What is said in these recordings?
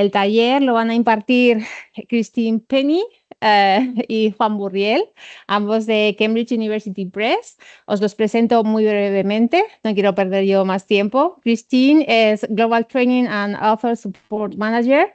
El taller lo van a impartir Christine Penny y Juan Burriel, ambos de Cambridge University Press. Os los presento muy brevemente, no quiero perder yo más tiempo. Christine es Global Training and Author Support Manager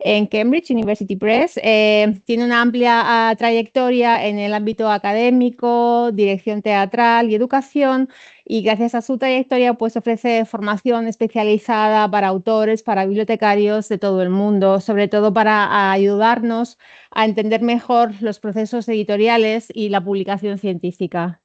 en Cambridge University Press. Tiene una amplia trayectoria en el ámbito académico, dirección teatral y educación, y gracias a su trayectoria pues ofrece formación especializada para autores, para bibliotecarios de todo el mundo, sobre todo para ayudarnos a entender mejor los procesos editoriales y la publicación científica.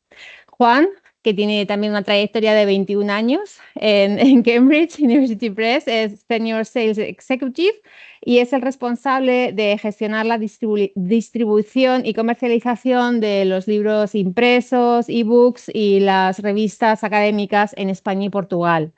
Juan, que tiene también una trayectoria de 21 años en Cambridge University Press, es Senior Sales Executive y es el responsable de gestionar la distribución y comercialización de los libros impresos, ebooks y las revistas académicas en España y Portugal.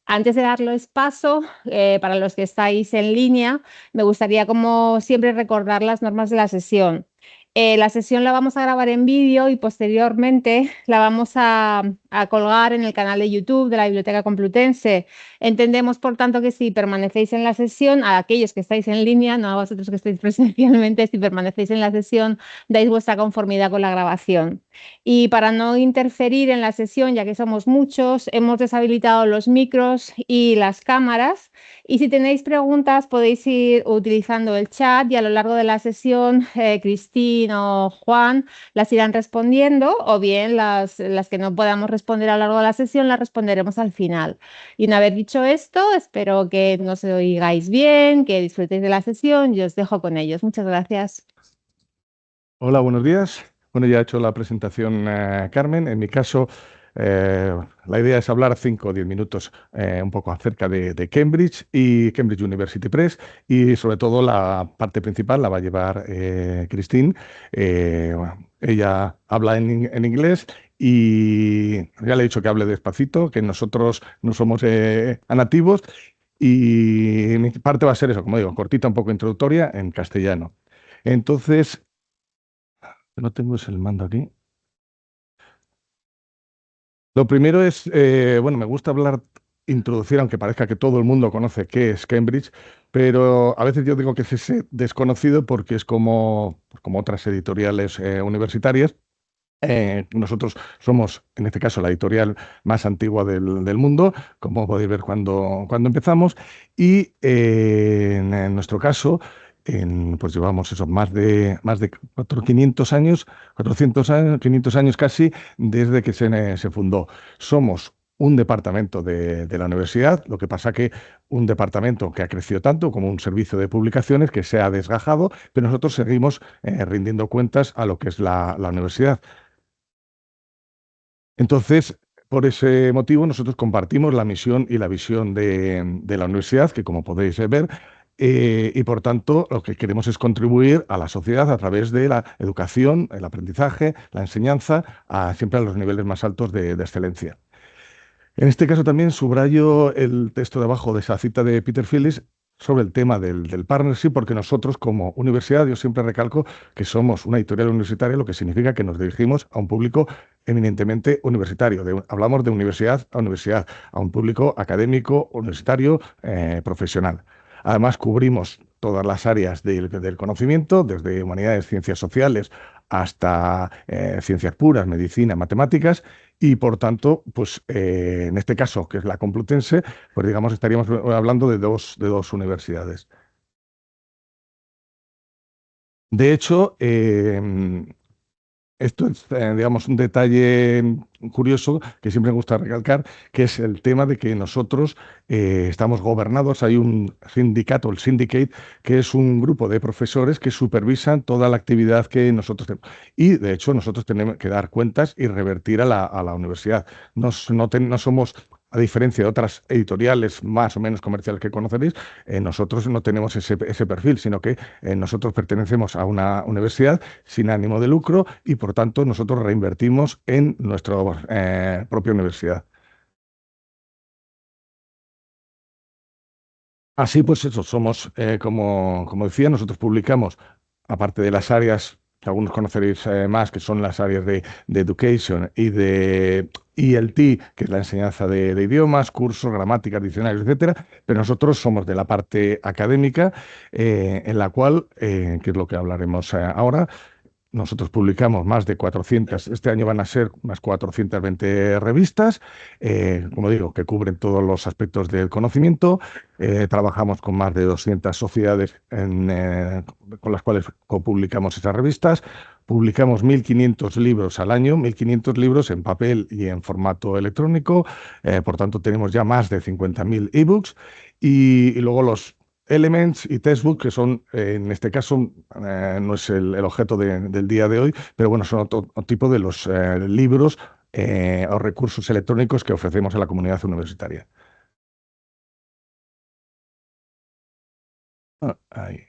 Antes de darles paso, para los que estáis en línea, me gustaría, como siempre, recordar las normas de la sesión. La sesión la vamos a grabar en vídeo y posteriormente la vamos a colgar en el canal de YouTube de la Biblioteca Complutense. Entendemos, por tanto, que si permanecéis en la sesión, a aquellos que estáis en línea, no a vosotros que estáis presencialmente, si permanecéis en la sesión, dais vuestra conformidad con la grabación. Y para no interferir en la sesión, ya que somos muchos, hemos deshabilitado los micros y las cámaras. Y si tenéis preguntas, podéis ir utilizando el chat y a lo largo de la sesión, Cristina o Juan las irán respondiendo, o bien las que no podamos responder a lo largo de la sesión las responderemos al final. Y una vez dicho esto, espero que nos oigáis bien, que disfrutéis de la sesión y os dejo con ellos. Muchas gracias. Hola, buenos días. Bueno, ya ha hecho la presentación Carmen. En mi caso, la idea es hablar 5 o 10 minutos un poco acerca de Cambridge y Cambridge University Press, y sobre todo la parte principal la va a llevar Christine. Bueno, ella habla en inglés y ya le he dicho que hable despacito, que nosotros no somos nativos, y mi parte va a ser eso, como digo, cortita, un poco introductoria en castellano. Entonces, no tengo el mando aquí. Lo primero es, bueno, me gusta introducir, aunque parezca que todo el mundo conoce qué es Cambridge, pero a veces yo digo que es ese desconocido porque es como otras editoriales universitarias. Nosotros somos, en este caso, la editorial más antigua del mundo, como podéis ver cuando empezamos, y en nuestro caso, pues llevamos eso, más de 500 años, 400 años, 500 años casi, desde que se fundó. Somos un departamento de la universidad, lo que pasa que un departamento que ha crecido tanto como un servicio de publicaciones que se ha desgajado, pero nosotros seguimos rindiendo cuentas a lo que es la universidad. Entonces, por ese motivo, nosotros compartimos la misión y la visión de la universidad, que como podéis ver, y por tanto lo que queremos es contribuir a la sociedad a través de la educación, el aprendizaje, la enseñanza, siempre a los niveles más altos de excelencia. En este caso también subrayo el texto de abajo de esa cita de Peter Phillips sobre el tema del partnership, porque nosotros como universidad, yo siempre recalco que somos una editorial universitaria, lo que significa que nos dirigimos a un público eminentemente universitario. Hablamos de universidad, a un público académico, universitario, profesional. Además, cubrimos todas las áreas del conocimiento, desde humanidades, ciencias sociales, hasta ciencias puras, medicina, matemáticas, y por tanto, pues en este caso, que es la Complutense, pues digamos estaríamos hablando de dos universidades. De hecho, esto es, digamos, un detalle curioso que siempre me gusta recalcar, que es el tema de que nosotros estamos gobernados. Hay un sindicato, el syndicate, que es un grupo de profesores que supervisan toda la actividad que nosotros tenemos. Y, de hecho, nosotros tenemos que dar cuentas y revertir a la universidad. No somos, a diferencia de otras editoriales más o menos comerciales que conoceréis, nosotros no tenemos ese perfil, sino que nosotros pertenecemos a una universidad sin ánimo de lucro y, por tanto, nosotros reinvertimos en nuestra propia universidad. Así pues, eso, somos, como decía, nosotros publicamos, aparte de las áreas que algunos conoceréis más, que son las áreas de education y de y el TI, que es la enseñanza de idiomas, cursos, gramáticas, diccionarios, etcétera, pero nosotros somos de la parte académica, en la cual, que es lo que hablaremos ahora, nosotros publicamos más de 400, este año van a ser unas 420 revistas, como digo, que cubren todos los aspectos del conocimiento. Trabajamos con más de 200 sociedades con las cuales copublicamos esas revistas. Publicamos 1.500 libros al año, 1.500 libros en papel y en formato electrónico. Por tanto, tenemos ya más de 50.000 ebooks. Y luego los Elements y Textbook, que son, en este caso, no es el objeto del día de hoy, pero bueno, son otro tipo de los libros o recursos electrónicos que ofrecemos a la comunidad universitaria. Ahí.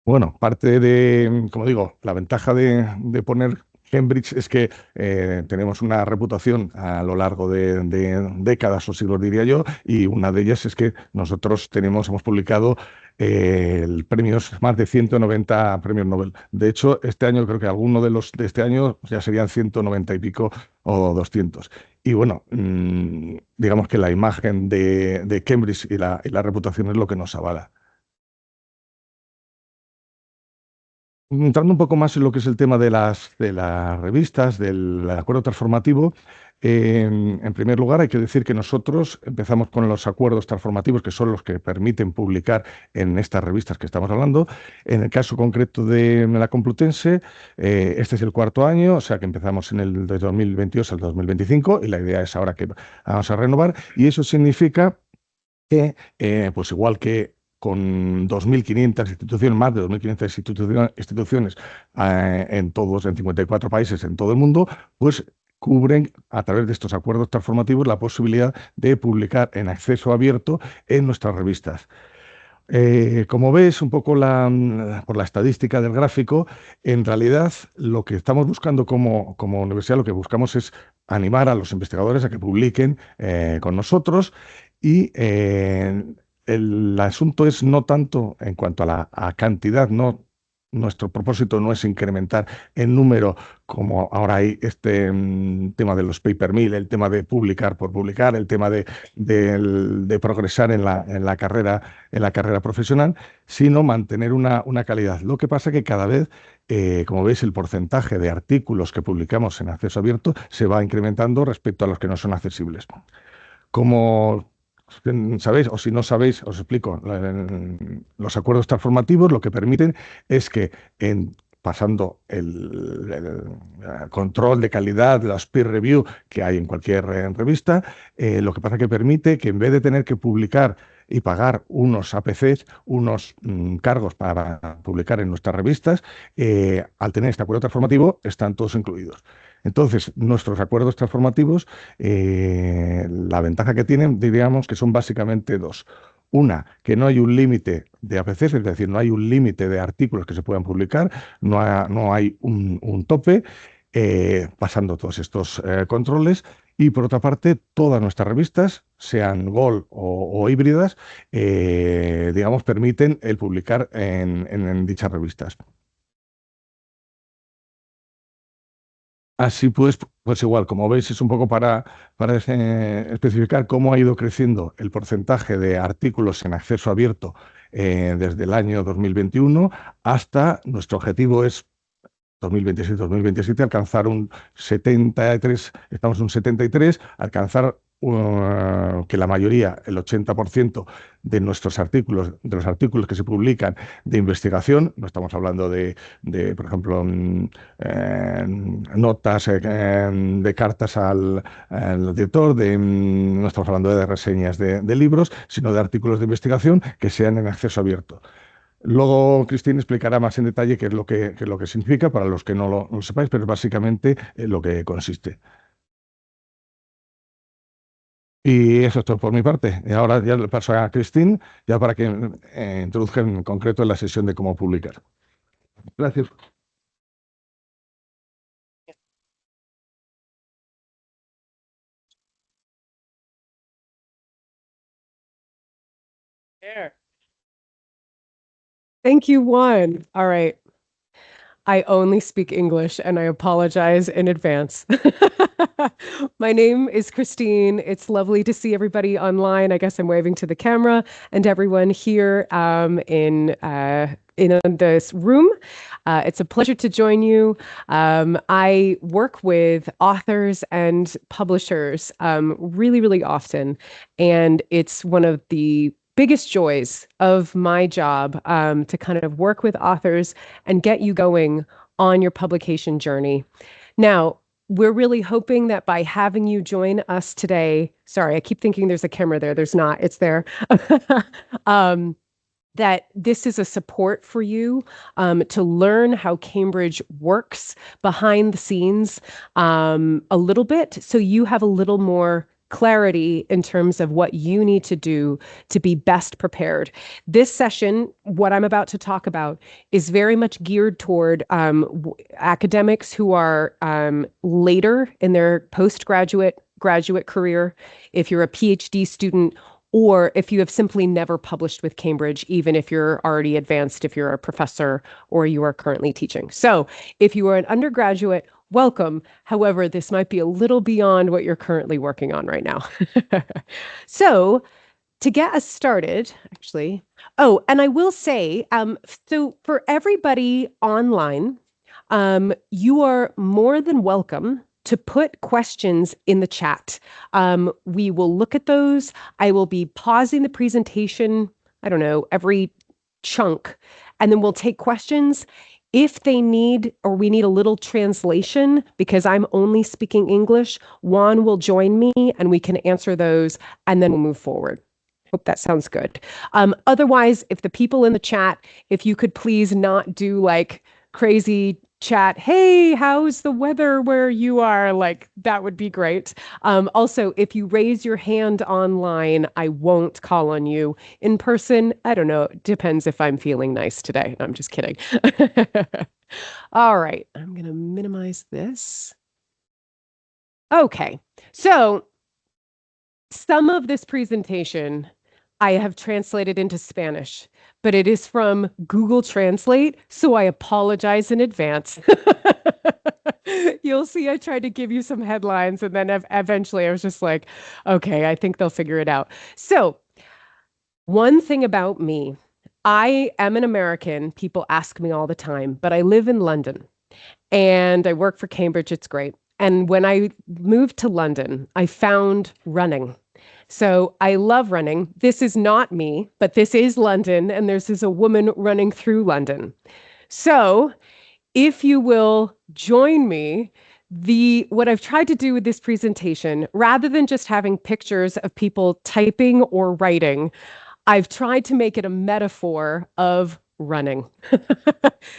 Bueno, parte de, como digo, la ventaja de poner Cambridge es que tenemos una reputación a lo largo de décadas o siglos, diría yo, y una de ellas es que nosotros hemos publicado premios, más de 190 premios Nobel. De hecho, este año creo que alguno de los de este año ya serían 190 y pico o 200. Y bueno, digamos que la imagen de Cambridge y la reputación es lo que nos avala. Entrando un poco más en lo que es el tema de las revistas, del acuerdo transformativo, en primer lugar hay que decir que nosotros empezamos con los acuerdos transformativos, que son los que permiten publicar en estas revistas que estamos hablando. En el caso concreto de la Complutense, este es el cuarto año, o sea que empezamos de 2022 al 2025 y la idea es ahora que vamos a renovar, y eso significa que, pues igual que con 2.500 instituciones, más de 2.500 instituciones en 54 países en todo el mundo, pues cubren a través de estos acuerdos transformativos la posibilidad de publicar en acceso abierto en nuestras revistas. Como ves, un poco por la estadística del gráfico, en realidad lo que estamos buscando como universidad, lo que buscamos es animar a los investigadores a que publiquen con nosotros y el asunto es no tanto en cuanto a la cantidad, no. Nuestro propósito no es incrementar el número, como ahora hay este tema de los paper mill, el tema de publicar por publicar, el tema de progresar en la carrera profesional, sino mantener una calidad. Lo que pasa es que cada vez, como veis, el porcentaje de artículos que publicamos en acceso abierto se va incrementando respecto a los que no son accesibles. Como sabéis, o si no sabéis, os explico. Los acuerdos transformativos lo que permiten es que pasando el control de calidad, las peer review que hay en cualquier revista, lo que pasa que permite que en vez de tener que publicar y pagar unos APCs, unos cargos para publicar en nuestras revistas, al tener este acuerdo transformativo están todos incluidos. Entonces, nuestros acuerdos transformativos, la ventaja que tienen, diríamos que son básicamente dos. Una, que no hay un límite de APCs, es decir, no hay un límite de artículos que se puedan publicar, no hay un tope, pasando todos estos controles. Y por otra parte, todas nuestras revistas, sean Gold o híbridas, digamos, permiten el publicar en dichas revistas. Así pues igual, como veis, es un poco para especificar cómo ha ido creciendo el porcentaje de artículos en acceso abierto desde el año 2021 hasta nuestro objetivo es 2026-2027 alcanzar un 73, estamos en un 73, alcanzar que la mayoría, el 80% de nuestros artículos, de los artículos que se publican de investigación, no estamos hablando por ejemplo, notas de cartas al director, no estamos hablando de reseñas de libros, sino de artículos de investigación que sean en acceso abierto. Luego Cristina explicará más en detalle qué es lo que significa para los que no lo sepáis, pero es básicamente lo que consiste. Y eso es todo por mi parte. Y ahora ya le paso a Cristina ya para que introduzca en concreto la sesión de cómo publicar. Gracias. There. Thank you, Juan. All right. I only speak English and I apologize in advance. My name is Christine. It's lovely to see everybody online. I guess I'm waving to the camera and everyone here in this room. It's a pleasure to join you. I work with authors and publishers really, really often, and it's one of the biggest joys of my job to kind of work with authors and get you going on your publication journey. Now, we're really hoping that by having you join us today, sorry, I keep thinking there's a camera there. There's not, it's there. That this is a support for you to learn how Cambridge works behind the scenes a little bit, so you have a little more clarity in terms of what you need to do to be best prepared. This session, what I'm about to talk about, is very much geared toward academics who are later in their graduate career. If you're a PhD student, or if you have simply never published with Cambridge, even if you're already advanced, if you're a professor or you are currently teaching. So if you are an undergraduate, welcome. However, this might be a little beyond what you're currently working on right now. So to get us started, actually, oh, and I will say, so for everybody online, you are more than welcome to put questions in the chat. We will look at those. I will be pausing the presentation, I don't know, every chunk, and then we'll take questions. If they need, or we need a little translation, because I'm only speaking English, Juan will join me and we can answer those, and then we'll move forward. Hope that sounds good. Otherwise, if the people in the chat, if you could please not do like crazy chat, hey, how's the weather where you are? Like, that would be great. Also, if you raise your hand online, I won't call on you. In person, I don't know. It depends if I'm feeling nice today. I'm just kidding. All right, I'm going to minimize this. Okay, so some of this presentation I have translated into Spanish, but it is from Google Translate, so I apologize in advance. You'll see I tried to give you some headlines, and then eventually I was just like, okay, I think they'll figure it out. So one thing about me, I am an American. People ask me all the time, but I live in London and I work for Cambridge. It's great. And when I moved to London, I found running. So I love running. This is not me, but this is London, and this is a woman running through London. So if you will join me, what I've tried to do with this presentation, rather than just having pictures of people typing or writing, I've tried to make it a metaphor of running.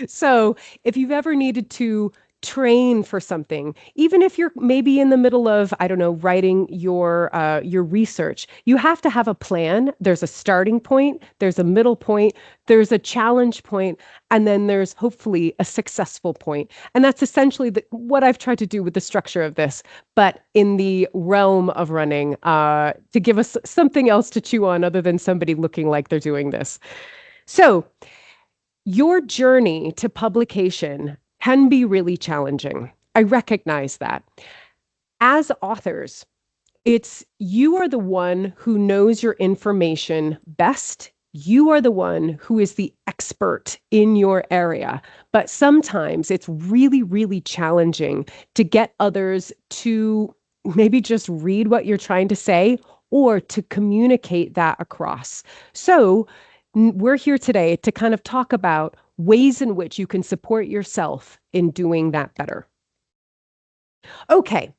So if you've ever needed to train for something, even if you're maybe in the middle of, I don't know, writing your research, you have to have a plan. There's a starting point, there's a middle point, there's a challenge point, and then there's hopefully a successful point. And that's essentially what I've tried to do with the structure of this, but in the realm of running, to give us something else to chew on other than somebody looking like they're doing this. So your journey to publication can be really challenging. I recognize that. As authors, you are the one who knows your information best. You are the one who is the expert in your area. But sometimes it's really, really challenging to get others to maybe just read what you're trying to say or to communicate that across. So we're here today to kind of talk about ways in which you can support yourself in doing that better. Okay,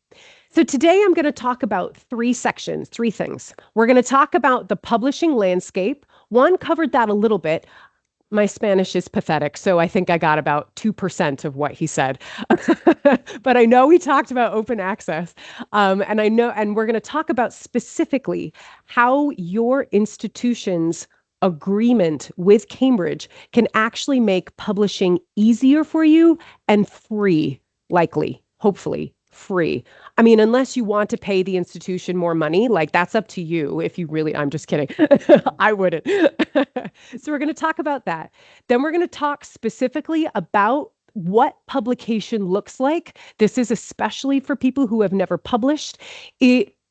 so today I'm going to talk about three things. We're going to talk about the publishing landscape. One covered that a little bit. My Spanish is pathetic, so I think I got about 2% of what he said. But I know we talked about open access, and we're going to talk about specifically how your institution's agreement with Cambridge can actually make publishing easier for you and free, likely, hopefully free. I mean, unless you want to pay the institution more money, like that's up to you. If you really, I'm just kidding. I wouldn't. So we're going to talk about that. Then we're going to talk specifically about what publication looks like. This is especially for people who have never published.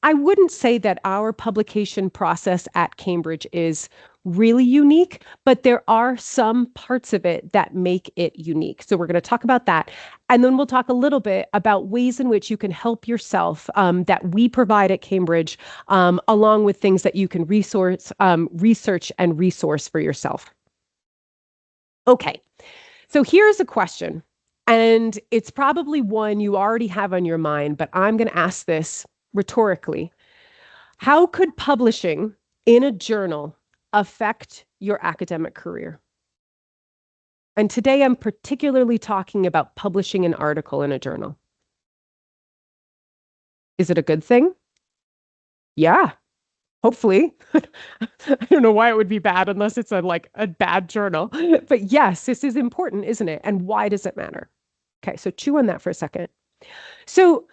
I wouldn't say that our publication process at Cambridge is really unique, but there are some parts of it that make it unique. So we're going to talk about that. And then we'll talk a little bit about ways in which you can help yourself that we provide at Cambridge, along with things that you can research and resource for yourself. Okay, so here's a question. And it's probably one you already have on your mind, but I'm going to ask this rhetorically. How could publishing in a journal affect your academic career? And today I'm particularly talking about publishing an article in a journal. Is it a good thing? Yeah, hopefully. I don't know why it would be bad unless it's a bad journal. But yes, this is important, isn't it? And why does it matter? Okay, so chew on that for a second. So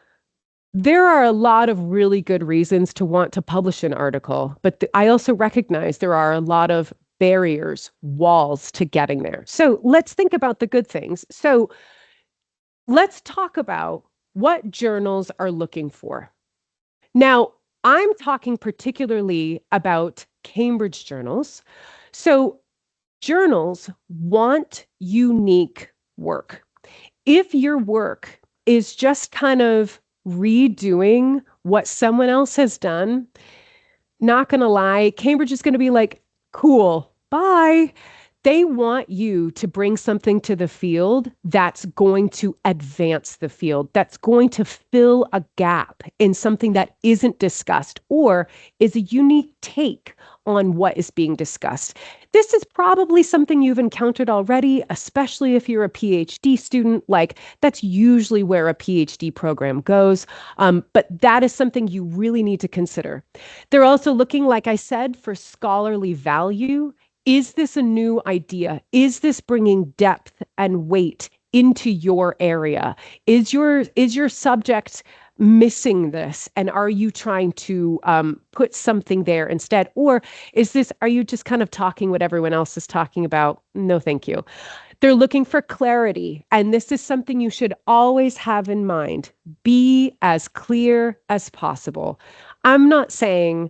there are a lot of really good reasons to want to publish an article, but I also recognize there are a lot of barriers, walls to getting there. So let's think about the good things. So let's talk about what journals are looking for. Now, I'm talking particularly about Cambridge journals. So journals want unique work. If your work is just kind of redoing what someone else has done, not going to lie, Cambridge is going to be like, cool, bye. They want you to bring something to the field that's going to advance the field, that's going to fill a gap in something that isn't discussed or is a unique take on what is being discussed. This is probably something you've encountered already, especially if you're a PhD student. Like, that's usually where a PhD program goes. But that is something you really need to consider. They're also looking, like I said, for scholarly value. Is this a new idea? Is this bringing depth and weight into your area? Is your subject missing this? And are you trying to put something there instead? Or are you just kind of talking what everyone else is talking about? No, thank you. They're looking for clarity. And this is something you should always have in mind. Be as clear as possible. I'm not saying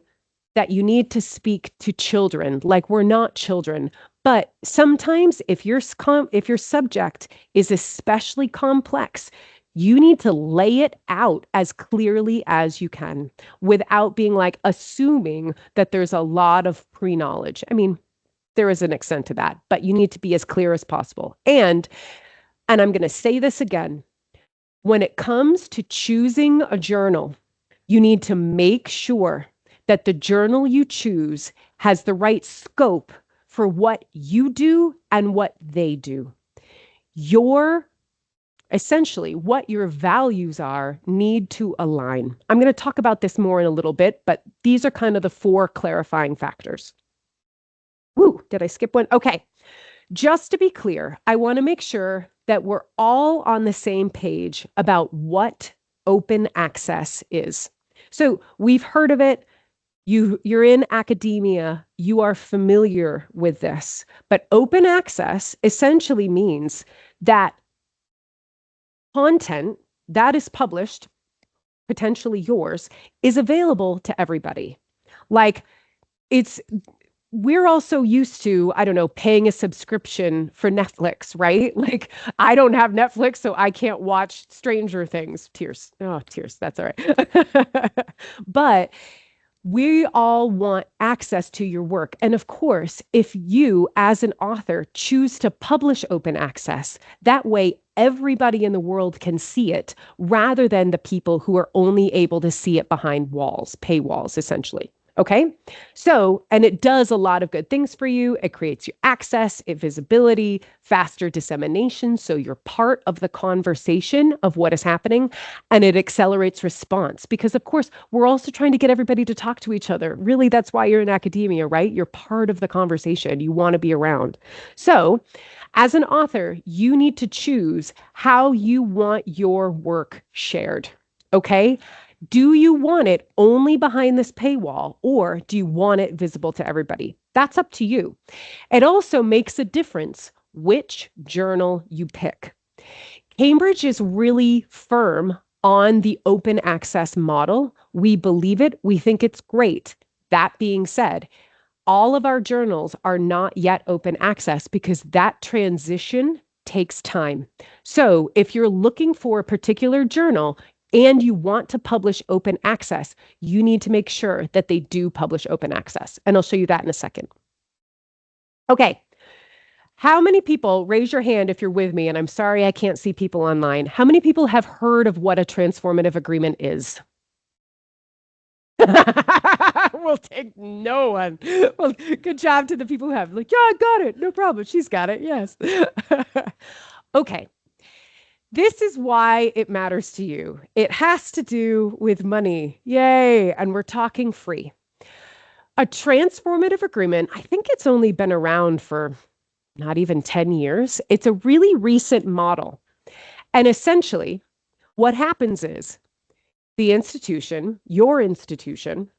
that you need to speak to children like we're not children. But sometimes if your subject is especially complex, you need to lay it out as clearly as you can without being assuming that there's a lot of pre-knowledge. I mean, there is an extent to that, but you need to be as clear as possible. And I'm going to say this again, when it comes to choosing a journal, you need to make sure that the journal you choose has the right scope for what you do and what they do. Essentially, what your values are need to align. I'm going to talk about this more in a little bit, but these are kind of the 4 clarifying factors. Woo, did I skip one? Okay. Just to be clear, I want to make sure that we're all on the same page about what open access is. So we've heard of it. You're in academia, you are familiar with this, but open access essentially means that content that is published, potentially yours, is available to everybody. We're also used to, I don't know, paying a subscription for Netflix, right? I don't have Netflix, so I can't watch Stranger Things. Tears. Oh, tears. That's all right. But we all want access to your work. And of course, if you, as an author, choose to publish open access, that way everybody in the world can see it rather than the people who are only able to see it behind walls, paywalls, essentially. Okay, so, and it does a lot of good things for you. It creates your access, visibility, faster dissemination. So you're part of the conversation of what is happening, and it accelerates response because, of course, we're also trying to get everybody to talk to each other. Really, that's why you're in academia, right? You're part of the conversation. You want to be around. So as an author, you need to choose how you want your work shared. Okay. Do you want it only behind this paywall, or do you want it visible to everybody? That's up to you. It also makes a difference which journal you pick. Cambridge is really firm on the open access model. We believe it. We think it's great. That being said, all of our journals are not yet open access because that transition takes time. So if you're looking for a particular journal and you want to publish open access, you need to make sure that they do publish open access. And I'll show you that in a second. Okay. How many people, raise your hand if you're with me, and I'm sorry I can't see people online. How many people have heard of what a transformative agreement is? We'll take no one. Well, good job to the people who have. Like, yeah, I got it. No problem. She's got it. Yes. Okay. This is why it matters to you. It has to do with money. Yay. And we're talking free. A transformative agreement, I think it's only been around for not even 10 years. It's a really recent model. And essentially, what happens is the institution, your institution,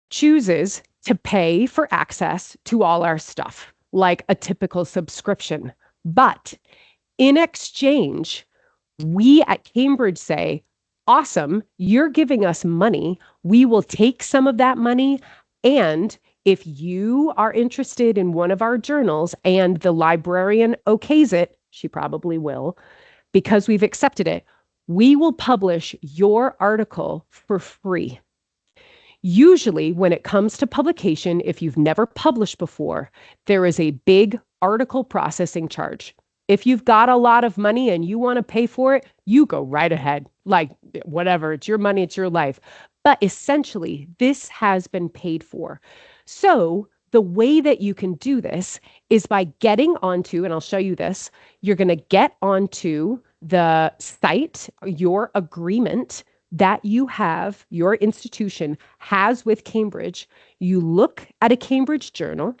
chooses to pay for access to all our stuff, like a typical subscription. But in exchange, we at Cambridge say, awesome, you're giving us money. We will take some of that money. And if you are interested in one of our journals and the librarian okays it, she probably will, because we've accepted it, we will publish your article for free. Usually, when it comes to publication, if you've never published before, there is a big article processing charge. If you've got a lot of money and you want to pay for it, you go right ahead. Like, whatever, it's your money, it's your life. But essentially, this has been paid for. So the way that you can do this is by getting onto, and I'll show you this, you're going to get onto the site, your agreement that you have, your institution has with Cambridge. You look at a Cambridge journal,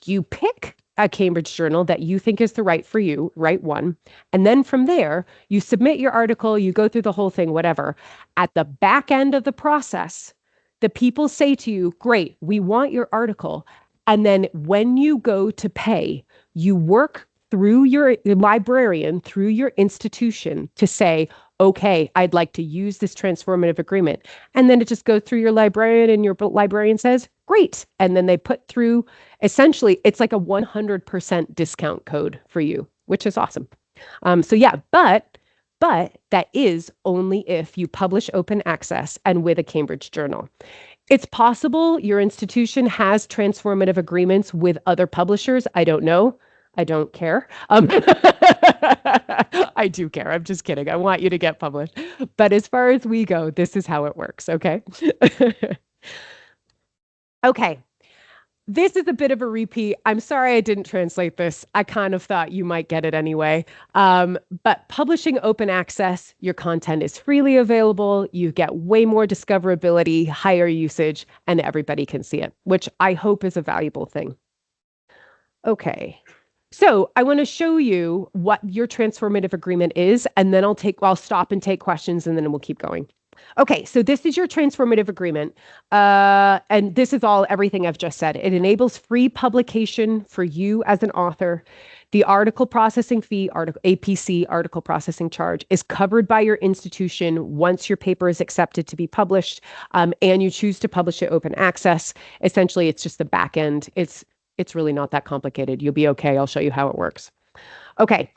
you pick a Cambridge journal that you think is the right for you, right one. And then from there, you submit your article, you go through the whole thing, whatever. At the back end of the process, the people say to you, great, we want your article. And then when you go to pay, you work through your librarian, through your institution to say, okay, I'd like to use this transformative agreement. And then it just goes through your librarian and your librarian says, great. And then they put through, essentially, it's like a 100% discount code for you, which is awesome. So yeah, but that is only if you publish open access and with a Cambridge journal. It's possible your institution has transformative agreements with other publishers. I don't know. I don't care. I do care. I'm just kidding. I want you to get published. But as far as we go, this is how it works. Okay. Okay. This is a bit of a repeat. I'm sorry I didn't translate this. I kind of thought you might get it anyway. But publishing open access, your content is freely available. You get way more discoverability, higher usage, and everybody can see it, which I hope is a valuable thing. Okay. So I want to show you what your transformative agreement is, and then I'll stop and take questions, and then we'll keep going. Okay, so this is your transformative agreement, and this is everything I've just said. It enables free publication for you as an author. The article processing fee, APC, article processing charge, is covered by your institution once your paper is accepted to be published, and you choose to publish it open access. Essentially, it's just the back end. It's really not that complicated. You'll be okay. I'll show you how it works. Okay.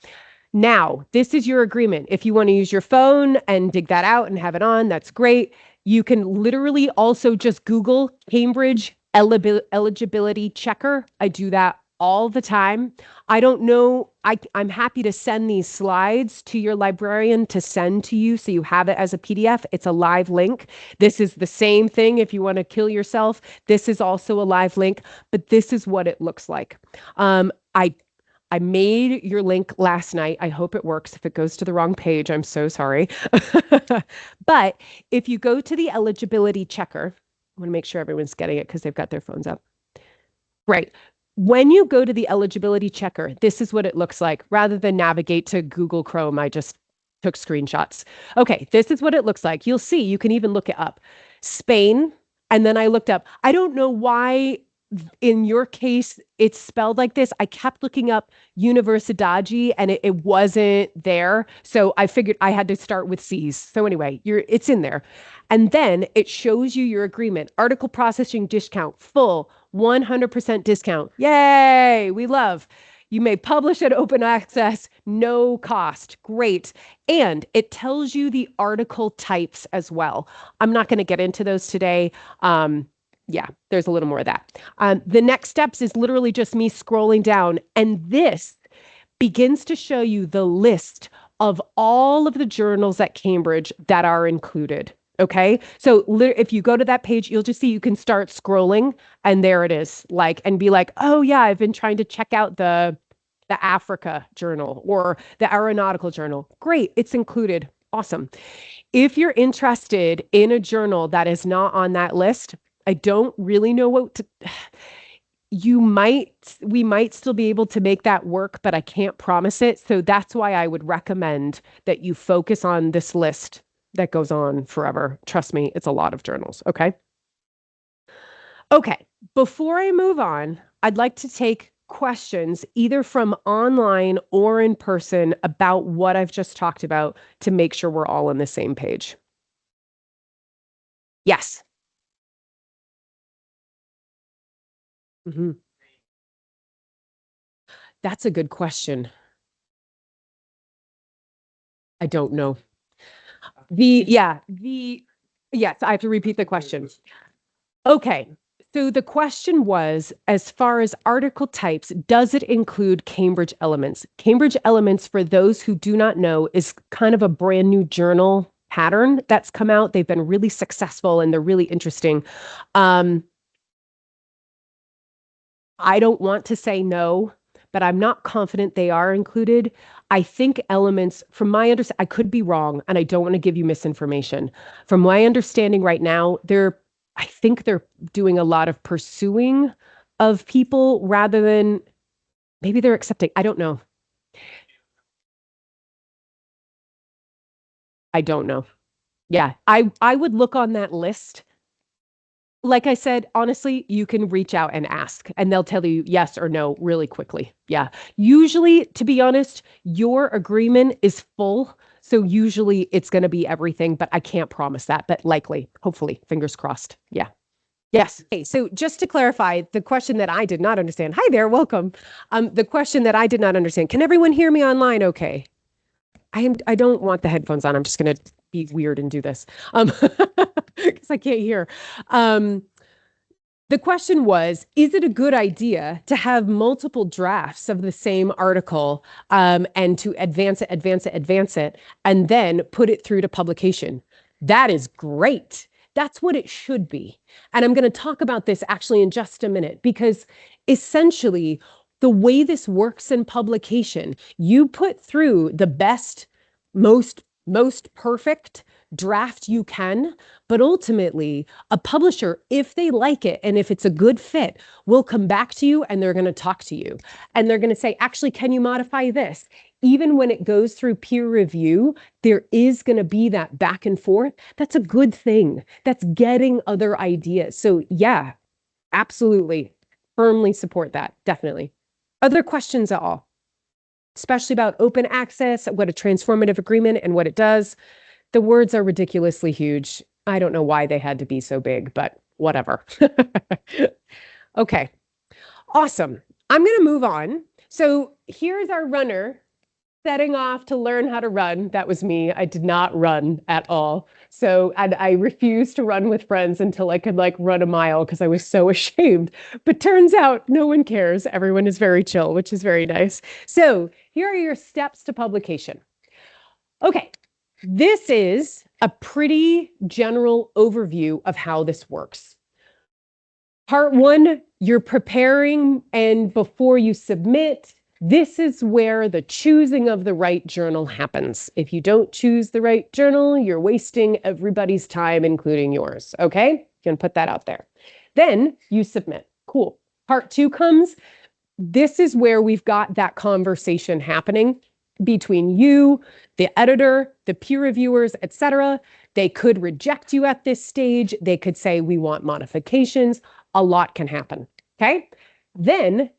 Now, this is your agreement. If you want to use your phone and dig that out and have it on, that's great. You can literally also just Google Cambridge eligibility checker. I do that all the time. I don't know. I'm happy to send these slides to your librarian to send to you so you have it as a PDF. It's a live link. This is the same thing if you want to kill yourself. This is also a live link, but this is what it looks like. I made your link last night. I hope it works. If it goes to the wrong page, I'm so sorry. But if you go to the eligibility checker, I want to make sure everyone's getting it because they've got their phones up. Right. When you go to the eligibility checker, this is what it looks like. Rather than navigate to Google Chrome, I just took screenshots. Okay, this is what it looks like. You'll see, you can even look it up. Spain, and then I looked up. I don't know why in your case, it's spelled like this. I kept looking up Universidad and it wasn't there. So I figured I had to start with C's. So anyway, it's in there. And then it shows you your agreement. Article processing discount, full 100% discount. Yay, we love. You may publish at open access, no cost. Great. And it tells you the article types as well. I'm not going to get into those today. Yeah, there's a little more of that. The next steps is literally just me scrolling down, and this begins to show you the list of all of the journals at Cambridge that are included. Okay, so if you go to that page, you'll just see you can start scrolling, and there it is. And be like, oh yeah, I've been trying to check out the Africa journal or the aeronautical journal. Great, it's included. Awesome. If you're interested in a journal that is not on that list, I don't really know what to. We might still be able to make that work, but I can't promise it. So that's why I would recommend that you focus on this list that goes on forever. Trust me, it's a lot of journals. Okay. Okay. Before I move on, I'd like to take questions either from online or in person about what I've just talked about to make sure we're all on the same page. Yes. Mm-hmm. That's a good question. I don't know. Yes, I have to repeat the question. Okay. So the question was, as far as article types, does it include Cambridge Elements? Cambridge Elements, for those who do not know, is kind of a brand new journal pattern that's come out. They've been really successful and they're really interesting. I don't want to say no, but I'm not confident they are included. I think Elements, from my understanding, I could be wrong, and I don't want to give you misinformation. From my understanding right now, I think they're doing a lot of pursuing of people rather than maybe they're accepting. I don't know. I don't know. Yeah, I would look on that list. Like I said, honestly, you can reach out and ask, and they'll tell you yes or no really quickly. Yeah. Usually, to be honest, your agreement is full. So usually it's going to be everything, but I can't promise that, but likely, hopefully, fingers crossed. Yeah. Yes. Okay, so just to clarify, the question that I did not understand. Hi there, welcome. The question that I did not understand. Can everyone hear me online okay? I don't want the headphones on. I'm just going to be weird and do this. Because I can't hear. The question was, is it a good idea to have multiple drafts of the same article and to advance it, and then put it through to publication? That is great. That's what it should be. And I'm going to talk about this actually in just a minute, because essentially the way this works in publication, you put through the best, most perfect draft you can, but ultimately a publisher, if they like it and if it's a good fit, will come back to you and they're going to talk to you and they're going to say, actually, can you modify this? Even when it goes through peer review, there is going to be that back and forth. That's a good thing. That's getting other ideas. So yeah, absolutely. Firmly support that. Definitely. Other questions at all? Especially about open access, what a transformative agreement and what it does. The words are ridiculously huge. I don't know why they had to be so big, but whatever. Okay, awesome. I'm going to move on. So here's our runner setting off to learn how to run. That was me. I did not run at all. So I refused to run with friends until I could run a mile because I was so ashamed. But turns out no one cares. Everyone is very chill, which is very nice. So here are your steps to publication. Okay, this is a pretty general overview of how this works. Part one, you're preparing, and before you submit, this is where the choosing of the right journal happens. If you don't choose the right journal, you're wasting everybody's time, including yours. Okay? You can put that out there. Then you submit. Cool. Part two comes. This is where we've got that conversation happening between you, the editor, the peer reviewers, etc. They could reject you at this stage. They could say, we want modifications. A lot can happen. Okay. Then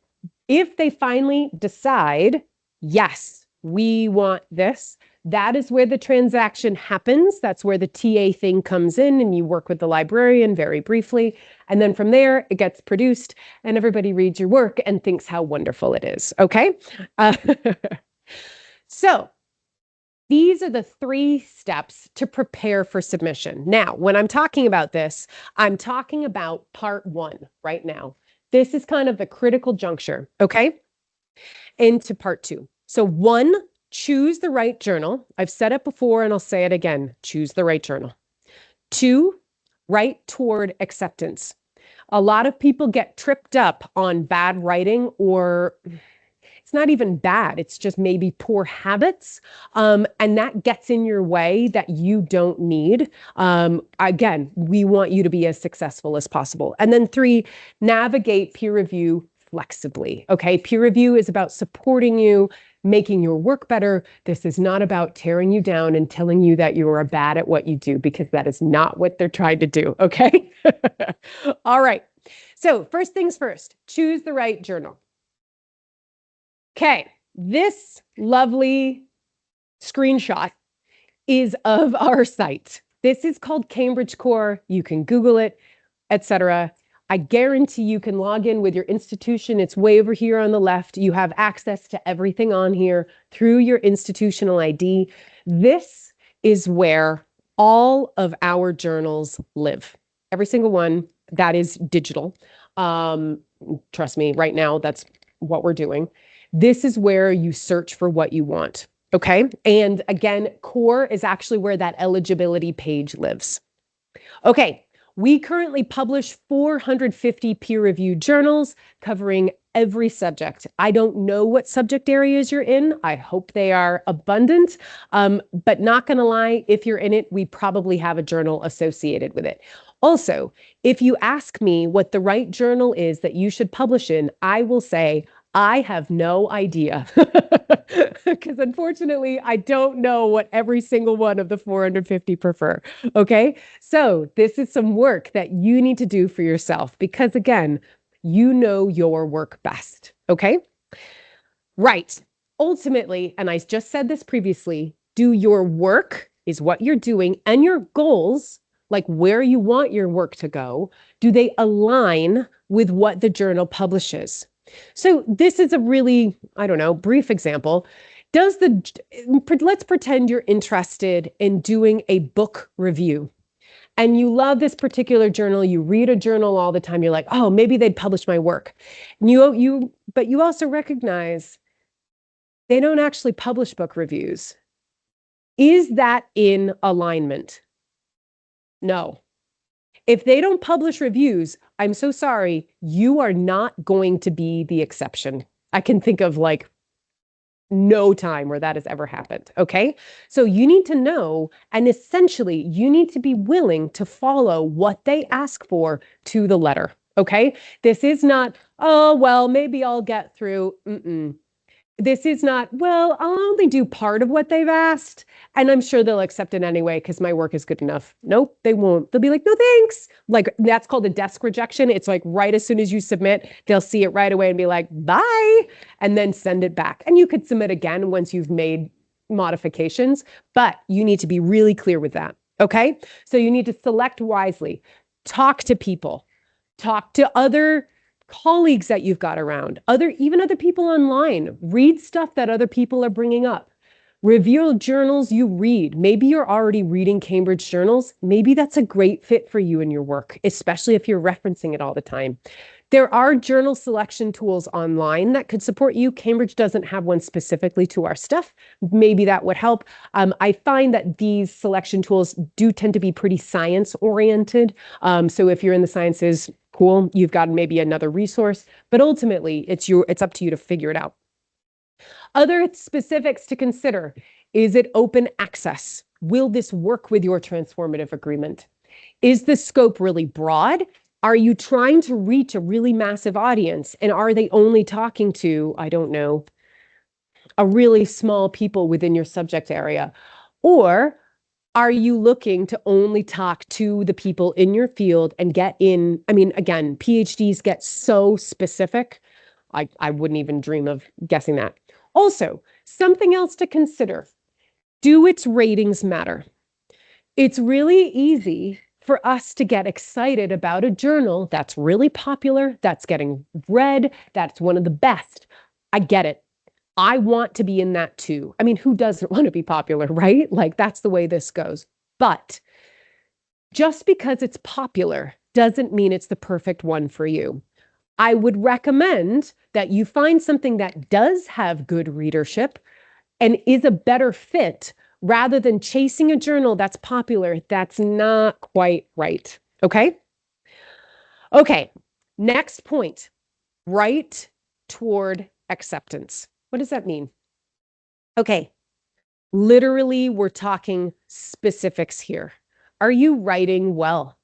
if they finally decide, yes, we want this, that is where the transaction happens. That's where the TA thing comes in, and you work with the librarian very briefly. And then from there, it gets produced and everybody reads your work and thinks how wonderful it is. Okay. So these are the 3 steps to prepare for submission. Now, when I'm talking about this, I'm talking about part 1 right now. This is kind of the critical juncture, okay? Into part 2. So 1, choose the right journal. I've said it before and I'll say it again. Choose the right journal. 2, write toward acceptance. A lot of people get tripped up on bad writing, or it's not even bad. It's just maybe poor habits. And that gets in your way that you don't need. Again, we want you to be as successful as possible. And then 3, navigate peer review flexibly. Okay. Peer review is about supporting you, making your work better. This is not about tearing you down and telling you that you are bad at what you do, because that is not what they're trying to do. Okay. All right. So first things first, choose the right journal. Okay, this lovely screenshot is of our site. This is called Cambridge Core. You can Google it, etc. I guarantee you can log in with your institution. It's way over here on the left. You have access to everything on here through your institutional ID. This is where all of our journals live. Every single one that is digital. Trust me, right now, that's what we're doing. This is where you search for what you want. Okay. And again, core is actually where that eligibility page lives. Okay. We currently publish 450 peer-reviewed journals covering every subject. I don't know what subject areas you're in. I hope they are abundant, but not going to lie, if you're in it, we probably have a journal associated with it. Also, if you ask me what the right journal is that you should publish in, I will say, I have no idea, because unfortunately, I don't know what every single one of the 450 prefer. Okay, so this is some work that you need to do for yourself, because again, you know your work best. Okay, right. Ultimately, and I just said this previously, do your work is what you're doing, and your goals, like where you want your work to go, do they align with what the journal publishes? So this is a really, I don't know, brief example. Let's pretend you're interested in doing a book review and you love this particular journal, you read a journal all the time, you're like, oh, maybe they'd publish my work. But you also recognize they don't actually publish book reviews. Is that in alignment? No. If they don't publish reviews, I'm so sorry, you are not going to be the exception. I can think of like no time where that has ever happened. Okay. So you need to know, and essentially you need to be willing to follow what they ask for to the letter. Okay. This is not, oh, well, maybe I'll get through. This is not, well, I'll only do part of what they've asked, and I'm sure they'll accept it anyway because my work is good enough. Nope, they won't. They'll be like, no, thanks. Like, that's called a desk rejection. It's like right as soon as you submit, they'll see it right away and be like, bye, and then send it back. And you could submit again once you've made modifications, but you need to be really clear with that. Okay? So you need to select wisely, talk to people, talk to other colleagues that you've got around, even other people online, read stuff that other people are bringing up. Review journals you read. Maybe you're already reading Cambridge journals. Maybe that's a great fit for you in your work, especially if you're referencing it all the time. There are journal selection tools online that could support you. Cambridge doesn't have one specifically to our stuff. Maybe that would help. I find that these selection tools do tend to be pretty science oriented. So if you're in the sciences, cool, you've got maybe another resource, but ultimately it's up to you to figure it out. Other specifics to consider: is it open access? Will this work with your transformative agreement? Is the scope really broad? Are you trying to reach a really massive audience, and are they only talking to, I don't know, a really small people within your subject area? Or Are you looking to only talk to the people in your field and get in? I mean, again, PhDs get so specific. I wouldn't even dream of guessing that. Also, something else to consider. Do its ratings matter? It's really easy for us to get excited about a journal that's really popular, that's getting read, that's one of the best. I get it. I want to be in that too. I mean, who doesn't want to be popular, right? Like, that's the way this goes. But just because it's popular doesn't mean it's the perfect one for you. I would recommend that you find something that does have good readership and is a better fit rather than chasing a journal that's popular. That's not quite right. Okay? Okay, next point. Write toward acceptance. What does that mean? Okay, literally, we're talking specifics here. Are you writing well?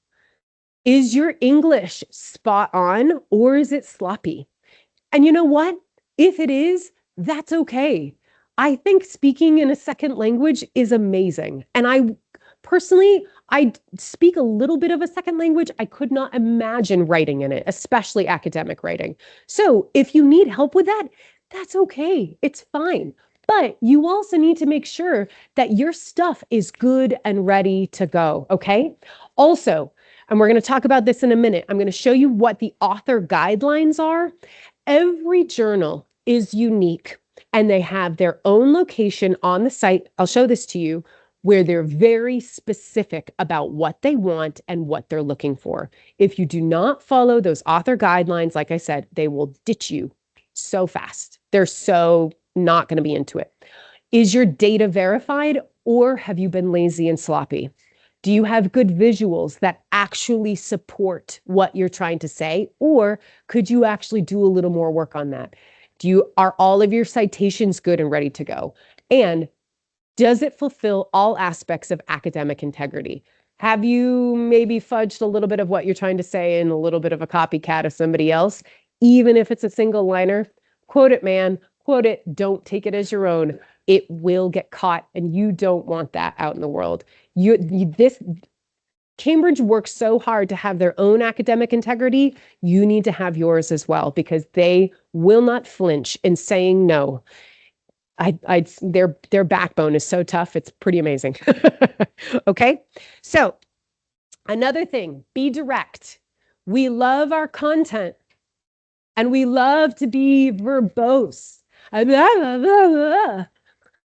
Is your English spot on or is it sloppy? And you know what? If it is, that's okay. I think speaking in a second language is amazing. And I personally, I speak a little bit of a second language. I could not imagine writing in it, especially academic writing. So if you need help with that, that's okay. It's fine. But you also need to make sure that your stuff is good and ready to go, okay? Also, and we're going to talk about this in a minute, I'm going to show you what the author guidelines are. Every journal is unique and they have their own location on the site. I'll show this to you, where they're very specific about what they want and what they're looking for. If you do not follow those author guidelines, like I said, they will ditch you so fast. They're so not going to be into it. Is your data verified or have you been lazy and sloppy? Do you have good visuals that actually support what you're trying to say? Or could you actually do a little more work on that? Are all of your citations good and ready to go? And does it fulfill all aspects of academic integrity? Have you maybe fudged a little bit of what you're trying to say in a little bit of a copycat of somebody else? Even if it's a single liner, quote it, man, quote it. Don't take it as your own. It will get caught and you don't want that out in the world. Cambridge works so hard to have their own academic integrity. You need to have yours as well, because they will not flinch in saying no. Their backbone is so tough. It's pretty amazing. Okay. So another thing, be direct. We love our content and we love to be verbose.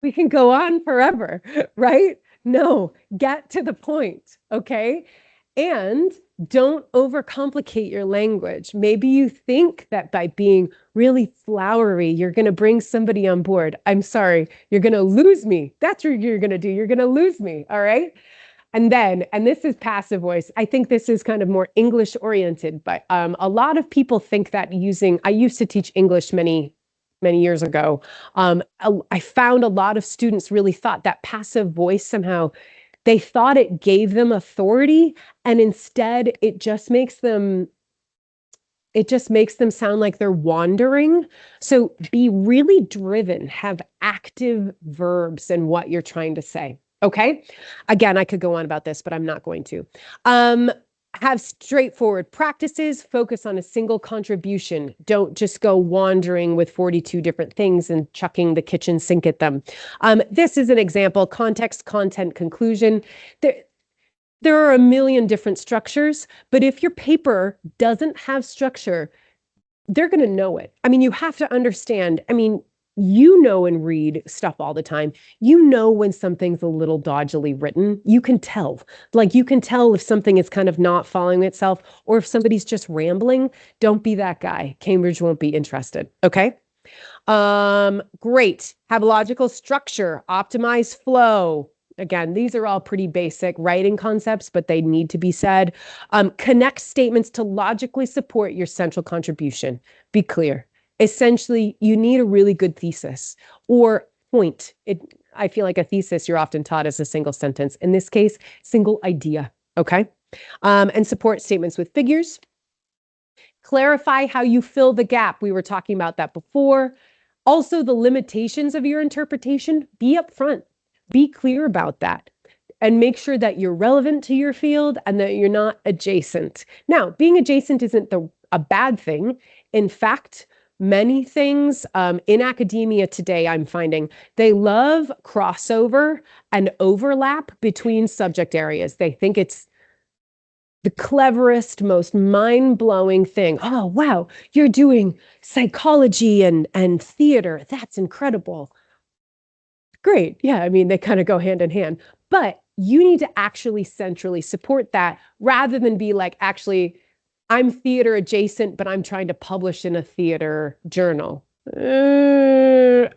We can go on forever, right? No, get to the point, okay? And don't overcomplicate your language. Maybe you think that by being really flowery, you're going to bring somebody on board. I'm sorry, you're going to lose me. That's what you're going to do. You're going to lose me, all right? And this is passive voice. I think this is kind of more English oriented, but a lot of people think that I used to teach English many years ago. I found a lot of students really thought that passive voice somehow, they thought it gave them authority, and instead it just makes them sound like they're wandering. So be really driven, have active verbs in what you're trying to say. Okay. Again, I could go on about this, but I'm not going to. Have straightforward practices, focus on a single contribution. Don't just go wandering with 42 different things and chucking the kitchen sink at them. This is an example: context, content, conclusion. There are a million different structures, but if your paper doesn't have structure, they're going to know it. I mean, you have to understand. I mean, you know and read stuff all the time. You know when something's a little dodgily written. You can tell. Like, you can tell if something is kind of not following itself or if somebody's just rambling. Don't be that guy. Cambridge won't be interested. Okay? Great. Have logical structure. Optimize flow. Again, these are all pretty basic writing concepts, but they need to be said. Connect statements to logically support your central contribution. Be clear. Essentially, you need a really good thesis or point. I feel like a thesis you're often taught as a single sentence. In this case, single idea, okay? And support statements with figures. Clarify how you fill the gap. We were talking about that before. Also, the limitations of your interpretation, be upfront. Be clear about that. and make sure that you're relevant to your field and that you're not adjacent. Now, being adjacent isn't a bad thing. In fact, many things in academia today, I'm finding they love crossover and overlap between subject areas. They think it's the cleverest, most mind-blowing thing. Oh, wow, you're doing psychology and theater. That's incredible. Great. Yeah, I mean, they kind of go hand in hand. But you need to actually centrally support that rather than be like, actually, I'm theater adjacent, but I'm trying to publish in a theater journal. Are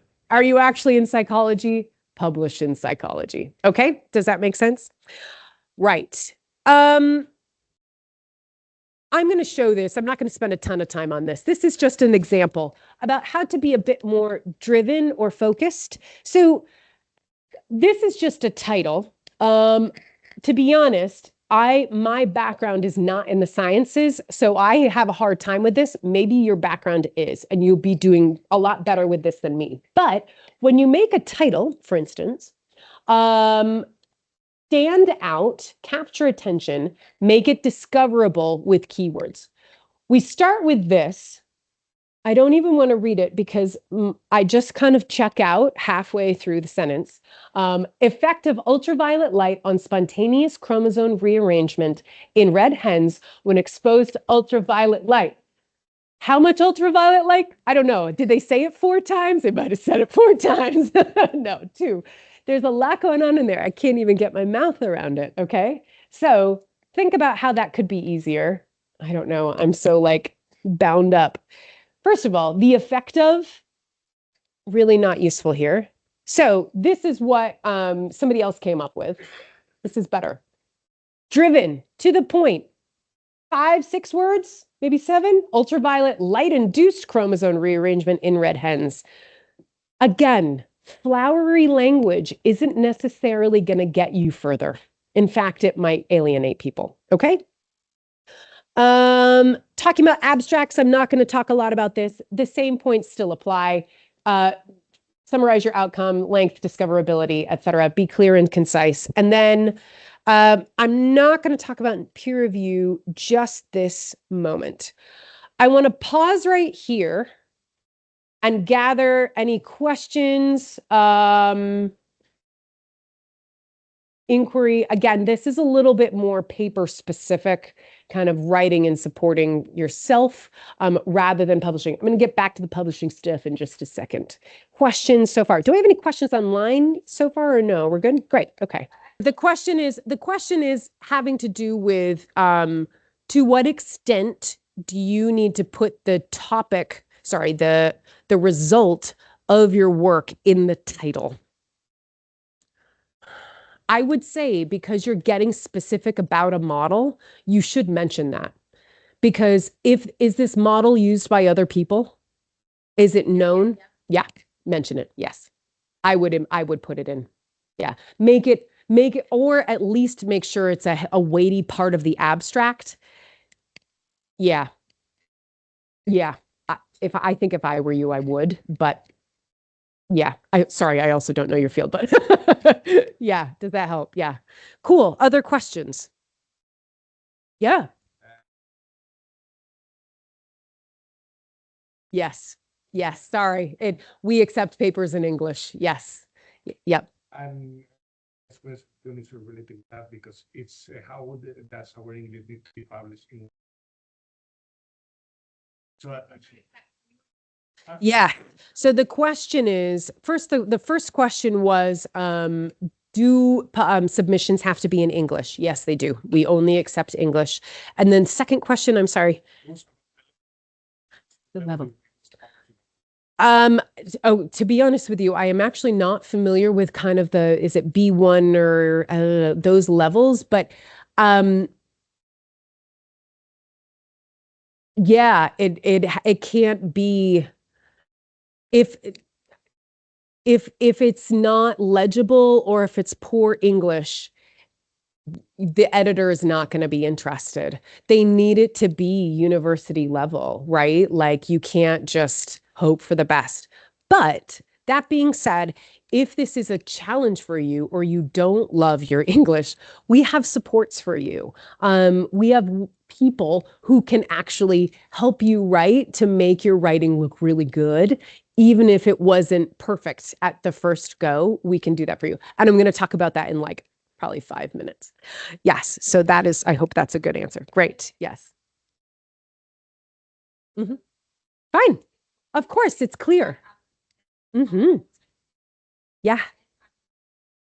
you actually in psychology? Publish in psychology. Okay, does that make sense? Right. I'm going to show this. I'm not going to spend a ton of time on this. This is just an example about how to be a bit more driven or focused. So this is just a title. To be honest, my background is not in the sciences, so I have a hard time with this. Maybe your background is, and you'll be doing a lot better with this than me. But when you make a title, for instance, stand out, capture attention, make it discoverable with keywords. We start with this. I don't even want to read it because I just kind of check out halfway through the sentence. Effect of ultraviolet light on spontaneous chromosome rearrangement in red hens when exposed to ultraviolet light. How much ultraviolet light? I don't know. Did they say it 4 times? They might have said it 4 times. No, 2. There's a lot going on in there. I can't even get my mouth around it, okay? So think about how that could be easier. I don't know. I'm so like bound up. First of all, the effect of, really not useful here. So this is what somebody else came up with. This is better. Driven, to the point. 5, 6 words, maybe 7. Ultraviolet light-induced chromosome rearrangement in red hens. Again, flowery language isn't necessarily going to get you further. In fact, it might alienate people, okay? Talking about abstracts, I'm not going to talk a lot about this. The same points still apply. Summarize your outcome, length, discoverability, etc. Be clear and concise. And then I'm not going to talk about peer review just this moment. I want to pause right here and gather any questions, inquiry. Again, this is a little bit more paper specific, kind of writing and supporting yourself rather than publishing. I'm going to get back to the publishing stuff in just a second. Questions so far? Do I have any questions online so far or no? We're good? Great. Okay. The question is having to do with to what extent do you need to put the topic, sorry, the result of your work in the title? I would say because you're getting specific about a model, you should mention that. Because is this model used by other people? Is it known? Yeah, mention it. Yes. I would put it in. Yeah. Make it, or at least make sure it's a weighty part of the abstract. Yeah. Yeah. I think if I were you, I would, but yeah, sorry, I also don't know your field, but yeah, does that help? Yeah. Cool. Other questions? Yeah. Yes. Yes. Sorry. We accept papers in English. Yes. Yep. And this question is related to that because it's how does our English need to be published in? So Yeah. So the question is, first, the first question was, do submissions have to be in English? Yes, they do. We only accept English. And then second question, I'm sorry. The level. Oh, to be honest with you, I am actually not familiar with kind of is it B1 or those levels, but yeah, it can't be if it's not legible or if it's poor English, the editor is not going to be interested. They need it to be university level, right? Like you can't just hope for the best. But That being said, if this is a challenge for you or you don't love your English, we have supports for you. We have people who can actually help you write to make your writing look really good. Even if it wasn't perfect at the first go, we can do that for you. And I'm going to talk about that in like probably 5 minutes. Yes. So that is, I hope that's a good answer. Great. Yes. Fine. Of course, it's clear. Yeah.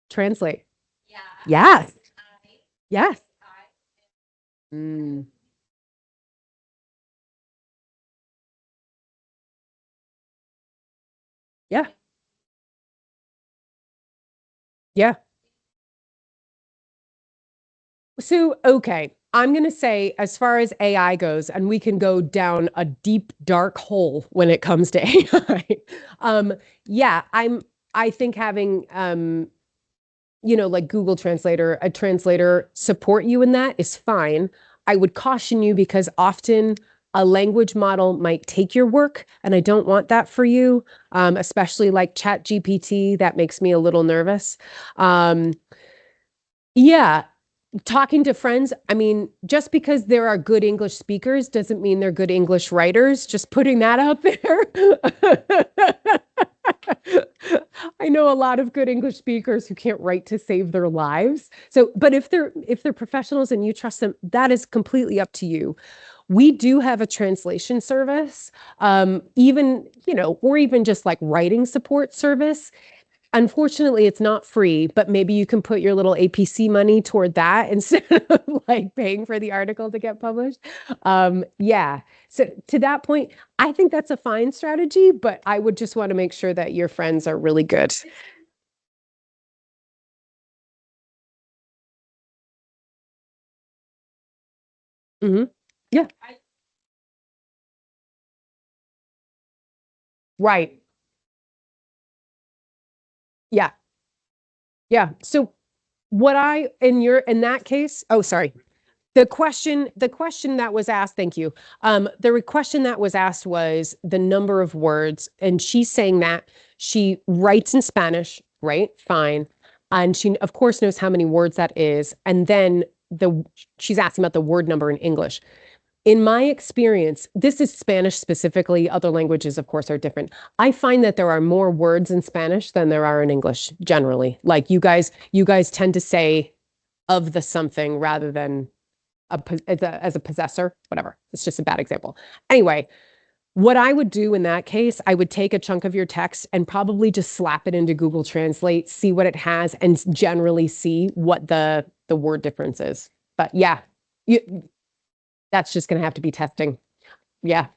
Translate. Yes. Yes. Mm. Yeah. Yeah. So, okay, I'm going to say, as far as AI goes, and we can go down a deep, dark hole when it comes to AI. Yeah, I think having, like Google Translator, a translator support you in that is fine. I would caution you because often a language model might take your work, and I don't want that for you, especially like ChatGPT. That makes me a little nervous. Yeah, talking to friends, I mean, just because there are good English speakers doesn't mean they're good English writers. Just putting that out there. I know a lot of good English speakers who can't write to save their lives. So, but if they're professionals and you trust them, that is completely up to you. We do have a translation service, even, or even just like writing support service. Unfortunately, it's not free, but maybe you can put your little APC money toward that instead of like paying for the article to get published. Yeah. So to that point, I think that's a fine strategy, but I would just want to make sure that your friends are really good. Hmm. Yeah. Right. Yeah. Yeah. So in that case, oh, sorry. The question that was asked, thank you. Question that was asked was the number of words, and she's saying that she writes in Spanish, right? Fine. And she, of course, knows how many words that is. And then she's asking about the word number in English. In my experience, this is Spanish specifically. Other languages, of course, are different. I find that there are more words in Spanish than there are in English, generally. Like you guys tend to say of the something rather than as a possessor, whatever. It's just a bad example. Anyway, what I would do in that case, I would take a chunk of your text and probably just slap it into Google Translate, see what it has, and generally see what the word difference is. But yeah, that's just going to have to be testing. Yeah,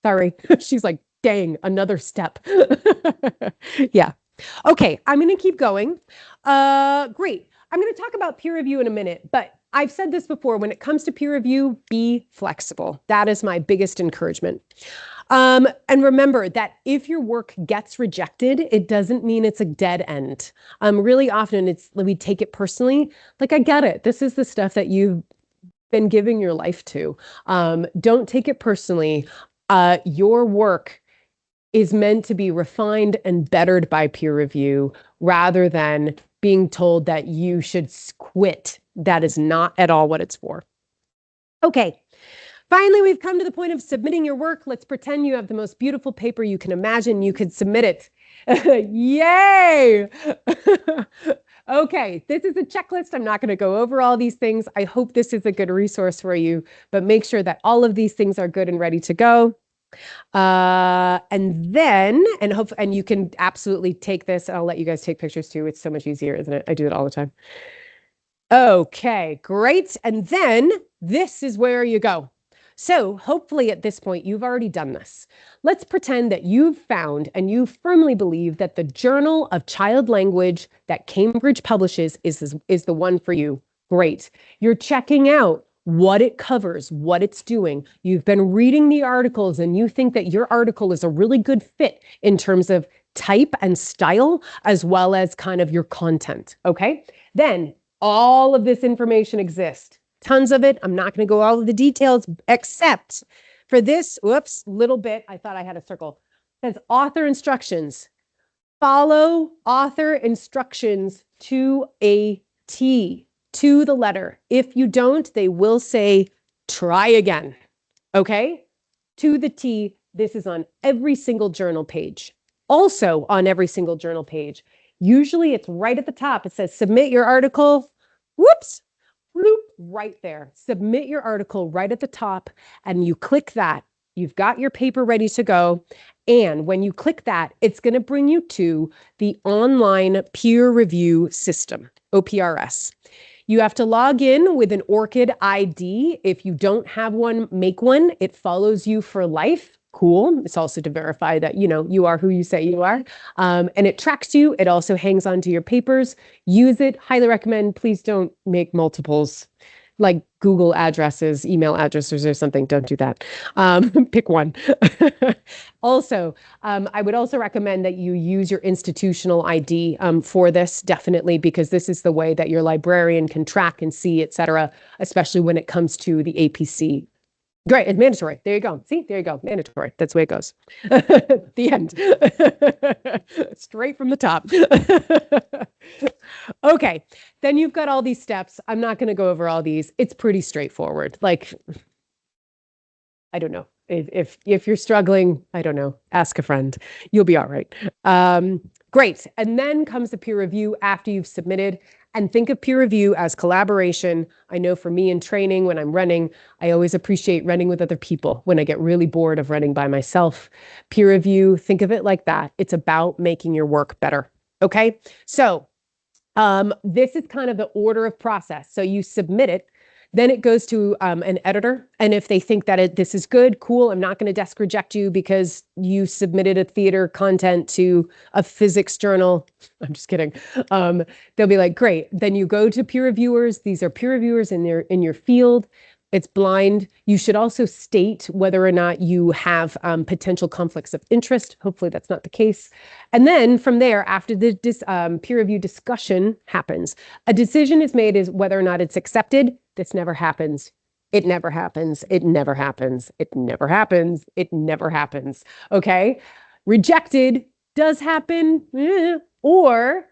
sorry. She's like, dang, another step. Yeah. Okay, I'm going to keep going. Great. I'm going to talk about peer review in a minute, but I've said this before, when it comes to peer review, be flexible. That is my biggest encouragement. And remember that if your work gets rejected, it doesn't mean it's a dead end. Really often we take it personally. Like, I get it. This is the stuff that you've been giving your life to. Don't take it personally. Your work is meant to be refined and bettered by peer review rather than being told that you should quit. That is not at all what it's for. Okay. Finally, we've come to the point of submitting your work. Let's pretend you have the most beautiful paper you can imagine. You could submit it. Yay! Okay, this is a checklist. I'm not going to go over all these things. I hope this is a good resource for you, but make sure that all of these things are good and ready to go. And you can absolutely take this. I'll let you guys take pictures too. It's so much easier, isn't it? I do it all the time. Okay, great. And then this is where you go. So hopefully at this point, you've already done this. Let's pretend that you've found and you firmly believe that the Journal of Child Language that Cambridge publishes is the one for you. Great. You're checking out what it covers, what it's doing. You've been reading the articles and you think that your article is a really good fit in terms of type and style, as well as kind of your content. Okay. Then all of this information exists. Tons of it. I'm not going to go all of the details, except for this, little bit. I thought I had a circle. It says author instructions. Follow author instructions to a T, to the letter. If you don't, they will say, try again. Okay? To the T, this is on every single journal page. Also on every single journal page. Usually it's right at the top. It says, submit your article. Whoops. Bloop, right there. Submit your article right at the top, and you click that. You've got your paper ready to go. And when you click that, it's going to bring you to the online peer review system, OPRS. You have to log in with an ORCID ID. If you don't have one, make one. It follows you for life. Cool. It's also to verify that, you are who you say you are. And it tracks you. It also hangs onto your papers. Use it. Highly recommend. Please don't make multiples like Google addresses, email addresses or something. Don't do that. Pick one. Also, I would also recommend that you use your institutional ID for this, definitely, because this is the way that your librarian can track and see, et cetera, especially when it comes to the APC. Great, it's mandatory. There you go. See, there you go. Mandatory. That's the way it goes. The end. Straight from the top. Okay, then you've got all these steps. I'm not going to go over all these. It's pretty straightforward. Like, I don't know. If you're struggling, I don't know, ask a friend. You'll be all right. Great. And then comes the peer review after you've submitted. And think of peer review as collaboration. I know for me in training, when I'm running, I always appreciate running with other people when I get really bored of running by myself. Peer review, think of it like that. It's about making your work better. Okay. So this is kind of the order of process. So you submit it. Then it goes to an editor. And if they think that this is good, cool, I'm not going to desk reject you because you submitted a theater content to a physics journal. I'm just kidding. They'll be like, great. Then you go to peer reviewers. These are peer reviewers in your field. It's blind. You should also state whether or not you have potential conflicts of interest. Hopefully that's not the case. And then from there, after this peer review discussion happens, a decision is made as whether or not it's accepted. This never happens. It never happens. It never happens. It never happens. It never happens. Okay? Rejected does happen, or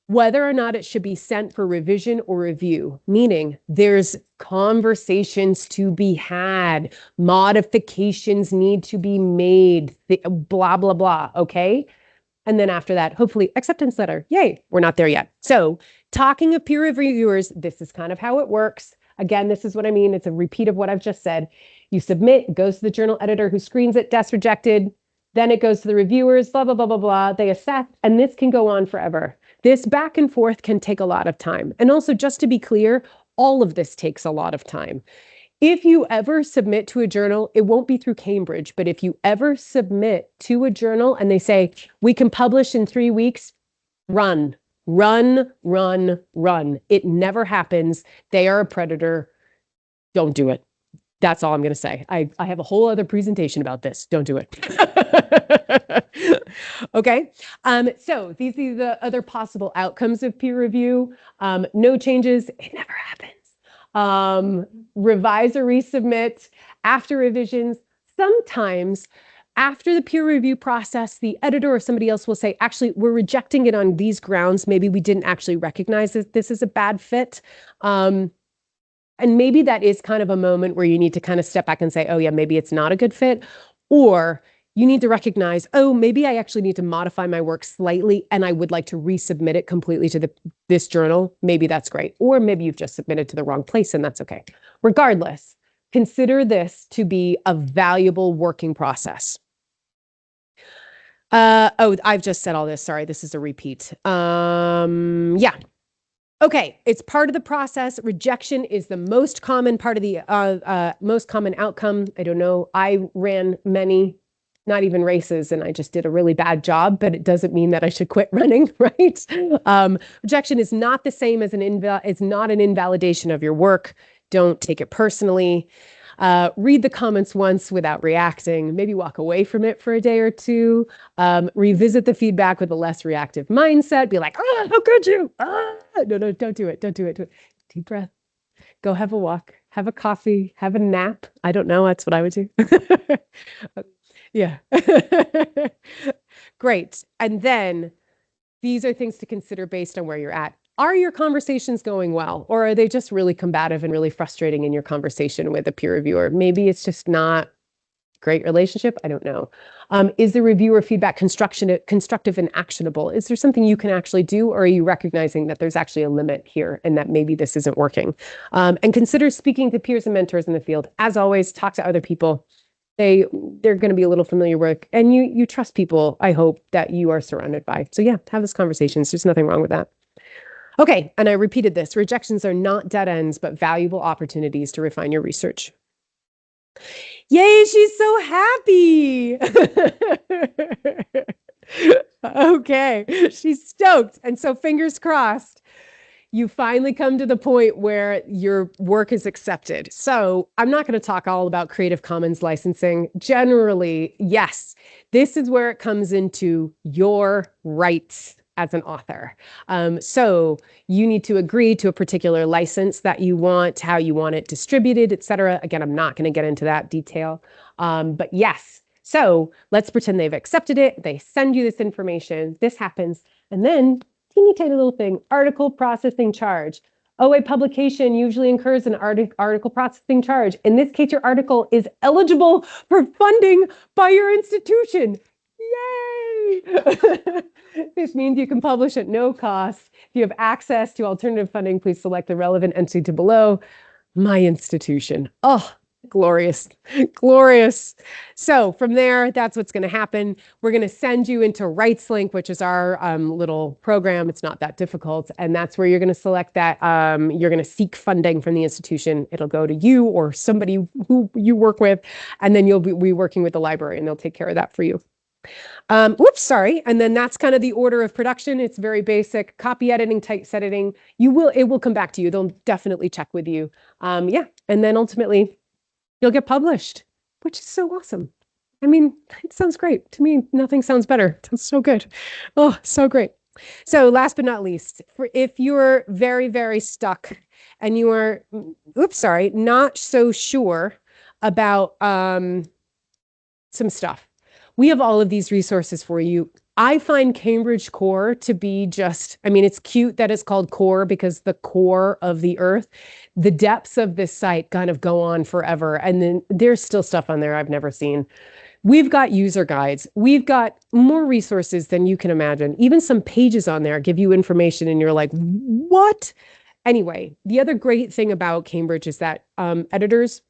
whether or not it should be sent for revision or review, meaning there's conversations to be had, modifications need to be made, blah, blah, blah, okay? And then after that, hopefully acceptance letter. Yay, we're not there yet. So talking of peer reviewers, this is kind of how it works. Again, this is what I mean. It's a repeat of what I've just said. You submit, it goes to the journal editor who screens it, desk rejected. Then it goes to the reviewers, blah, blah, blah, blah, blah. They assess, and this can go on forever. This back and forth can take a lot of time. And also, just to be clear, all of this takes a lot of time. If you ever submit to a journal, it won't be through Cambridge, but if you ever submit to a journal and they say, we can publish in 3 weeks, run. It never happens. They are a predator. Don't do it. That's all I'm going to say. I have a whole other presentation about this. Don't do it. Okay. So these are the other possible outcomes of peer review. No changes. It never happens. Revise or resubmit after revisions. Sometimes after the peer review process, the editor or somebody else will say, actually, we're rejecting it on these grounds. Maybe we didn't actually recognize that this is a bad fit. And maybe that is kind of a moment where you need to kind of step back and say, oh yeah, maybe it's not a good fit. Or you need to recognize, oh, maybe I actually need to modify my work slightly and I would like to resubmit it completely to this journal. Maybe that's great. Or maybe you've just submitted to the wrong place and that's okay. Regardless, consider this to be a valuable working process. Oh, I've just said all this. Sorry, this is a repeat. Yeah. Okay, it's part of the process. Rejection is the most common part of the most common outcome. I don't know. I ran many, not even races, and I just did a really bad job, but it doesn't mean that I should quit running, right? Rejection is not the same as it's not an invalidation of your work. Don't take it personally. Read the comments once without reacting, maybe walk away from it for a day or two, revisit the feedback with a less reactive mindset, be like, oh, how could you? No, don't do it. Don't do it. Deep breath, go have a walk, have a coffee, have a nap. I don't know. That's what I would do. Yeah. Great. And then these are things to consider based on where you're at. Are your conversations going well, or are they just really combative and really frustrating in your conversation with a peer reviewer? Maybe it's just not great relationship. I don't know. Is the reviewer feedback constructive and actionable? Is there something you can actually do, or are you recognizing that there's actually a limit here and that maybe this isn't working? And consider speaking to peers and mentors in the field. As always, talk to other people. They're going to be a little familiar with, and you trust people, I hope, that you are surrounded by. So yeah, have this conversations. There's nothing wrong with that. Okay, and I repeated this. Rejections are not dead ends, but valuable opportunities to refine your research. Yay, she's so happy. Okay, she's stoked. And so fingers crossed, you finally come to the point where your work is accepted. So I'm not going to talk all about Creative Commons licensing. Generally, yes, this is where it comes into your rights as an author. So you need to agree to a particular license that you want, how you want it distributed, et cetera. Again, I'm not going to get into that detail. But yes, so let's pretend they've accepted it. They send you this information. This happens. And then teeny tiny little thing, article processing charge. OA publication usually incurs an article processing charge. In this case, your article is eligible for funding by your institution. Yay! This means you can publish at no cost. If you have access to alternative funding, please select the relevant entity below. My institution. Oh, glorious, glorious. So from there, that's what's going to happen. We're going to send you into RightsLink, which is our little program. It's not that difficult. And that's where you're going to select that. You're going to seek funding from the institution. It'll go to you or somebody who you work with. And then you'll be working with the library and they'll take care of that for you. Whoops, sorry. And then that's kind of the order of production. It's very basic. Copy editing, typesetting. It will come back to you. They'll definitely check with you. Yeah. And then ultimately you'll get published, which is so awesome. I mean, it sounds great. To me, nothing sounds better. It sounds so good. Oh, so great. So last but not least, if you're very, very stuck and you are, not so sure about some stuff, we have all of these resources for you. I find Cambridge Core to be it's cute that it's called core because the core of the earth. The depths of this site kind of go on forever. And then there's still stuff on there I've never seen. We've got user guides. We've got more resources than you can imagine. Even some pages on there give you information and you're like, what? Anyway, the other great thing about Cambridge is that editors,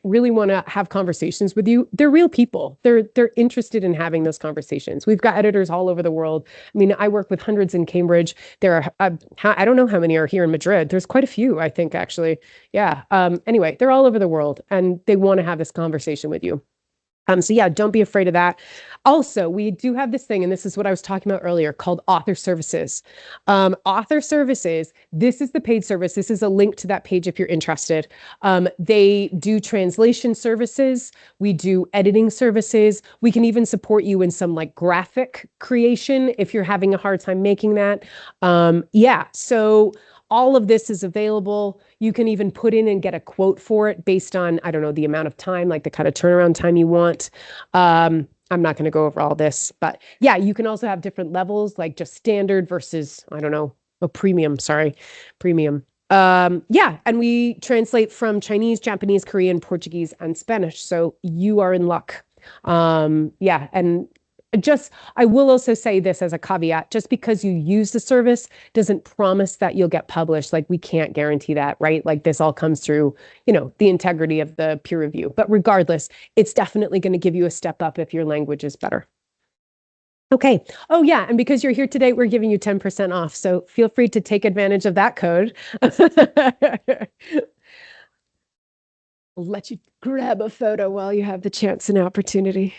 really want to have conversations with you. They're real people. They're interested in having those conversations. We've got editors all over the world. I mean, I work with hundreds in Cambridge. There are, I don't know how many are here in Madrid. There's quite a few, I think, actually. Yeah. Anyway, they're all over the world and they want to have this conversation with you. So yeah, don't be afraid of that. Also, we do have this thing, and this is what I was talking about earlier, called Author Services. Author Services, this is the paid service. This is a link to that page if you're interested. They do translation services. We do editing services. We can even support you in some like graphic creation if you're having a hard time making that. Yeah, so all of this is available. You can even put in and get a quote for it based on, I don't know, the amount of time, like the kind of turnaround time you want. I'm not going to go over all this, but yeah, you can also have different levels, like just standard versus, I don't know, premium. Yeah, and we translate from Chinese, Japanese, Korean, Portuguese, and Spanish. So you are in luck. Yeah, and I will also say this as a caveat, just because you use the service doesn't promise that you'll get published. Like we can't guarantee that, right? Like this all comes through, the integrity of the peer review. But regardless, it's definitely going to give you a step up if your language is better. Okay. Oh yeah. And because you're here today, we're giving you 10% off. So feel free to take advantage of that code. I'll let you grab a photo while you have the chance and opportunity.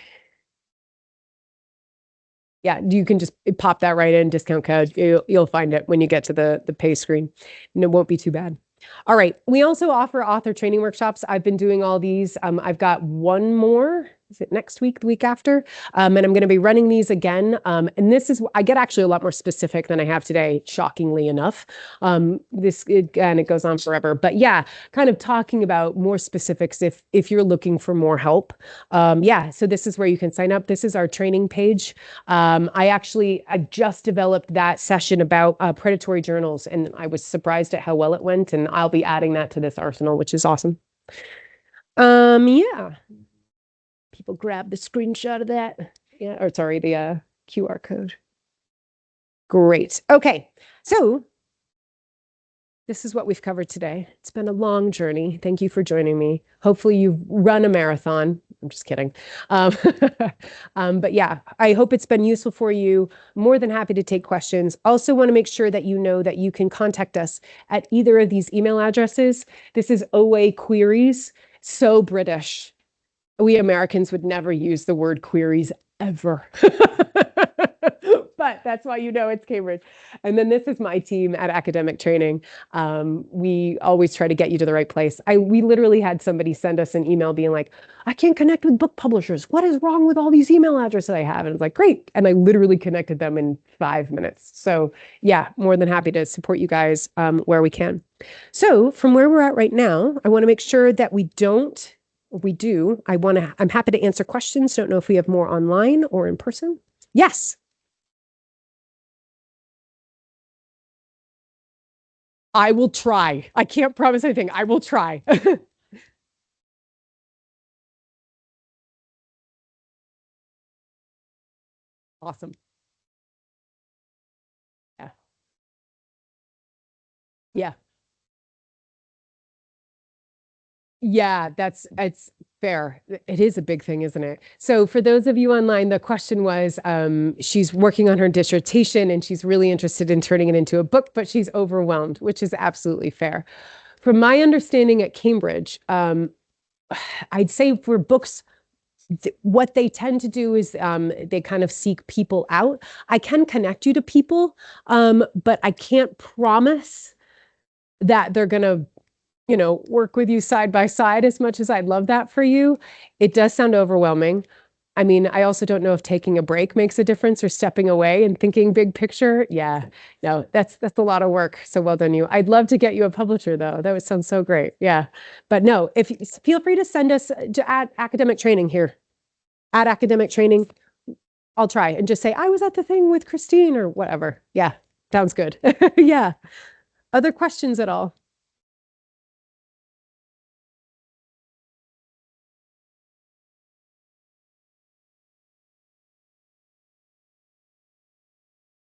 Yeah, you can just pop that right in, discount code. You'll find it when you get to the pay screen, and it won't be too bad. All right. We also offer author training workshops. I've been doing all these. I've got one more is it next week, the week after? And I'm going to be running these again. And this is, I get actually a lot more specific than I have today, shockingly enough. And it goes on forever. But yeah, kind of talking about more specifics if you're looking for more help. So this is where you can sign up. This is our training page. I just developed that session about predatory journals, and I was surprised at how well it went. And I'll be adding that to this arsenal, which is awesome. Yeah. People grab the screenshot of that. Yeah, or sorry, the QR code. Great. Okay. So this is what we've covered today. It's been a long journey. Thank you for joining me. Hopefully you've run a marathon. I'm just kidding. But yeah, I hope it's been useful for you. More than happy to take questions. Also want to make sure that you know that you can contact us at either of these email addresses. This is OA Queries. So British. We Americans would never use the word queries ever. But that's why you know it's Cambridge. And then this is my team at Academic Training. We always try to get you to the right place. We literally had somebody send us an email being like, I can't connect with book publishers. What is wrong with all these email addresses I have? And I was like, great. And I literally connected them in 5 minutes. So yeah, more than happy to support you guys where we can. So from where we're at right now, I want to make sure that we do. I'm happy to answer questions. Don't know if we have more online or in person. Yes. I will try. I can't promise anything. I will try. Awesome. Yeah. Yeah. Yeah, it's fair. It is a big thing, isn't it? So for those of you online, the question was, she's working on her dissertation and she's really interested in turning it into a book, but she's overwhelmed, which is absolutely fair. From my understanding at Cambridge, I'd say for books, what they tend to do is they kind of seek people out. I can connect you to people, but I can't promise that they're going to work with you side by side as much as I'd love that for you. It does sound overwhelming. I mean, I also don't know if taking a break makes a difference or stepping away and thinking big picture. Yeah, no, that's a lot of work. So well done you. I'd love to get you a publisher though. That would sound so great. Yeah. But no, feel free to send us to add Academic Training here. Add Academic Training. I'll try and just say, I was at the thing with Christine or whatever. Yeah, sounds good. Yeah. Other questions at all?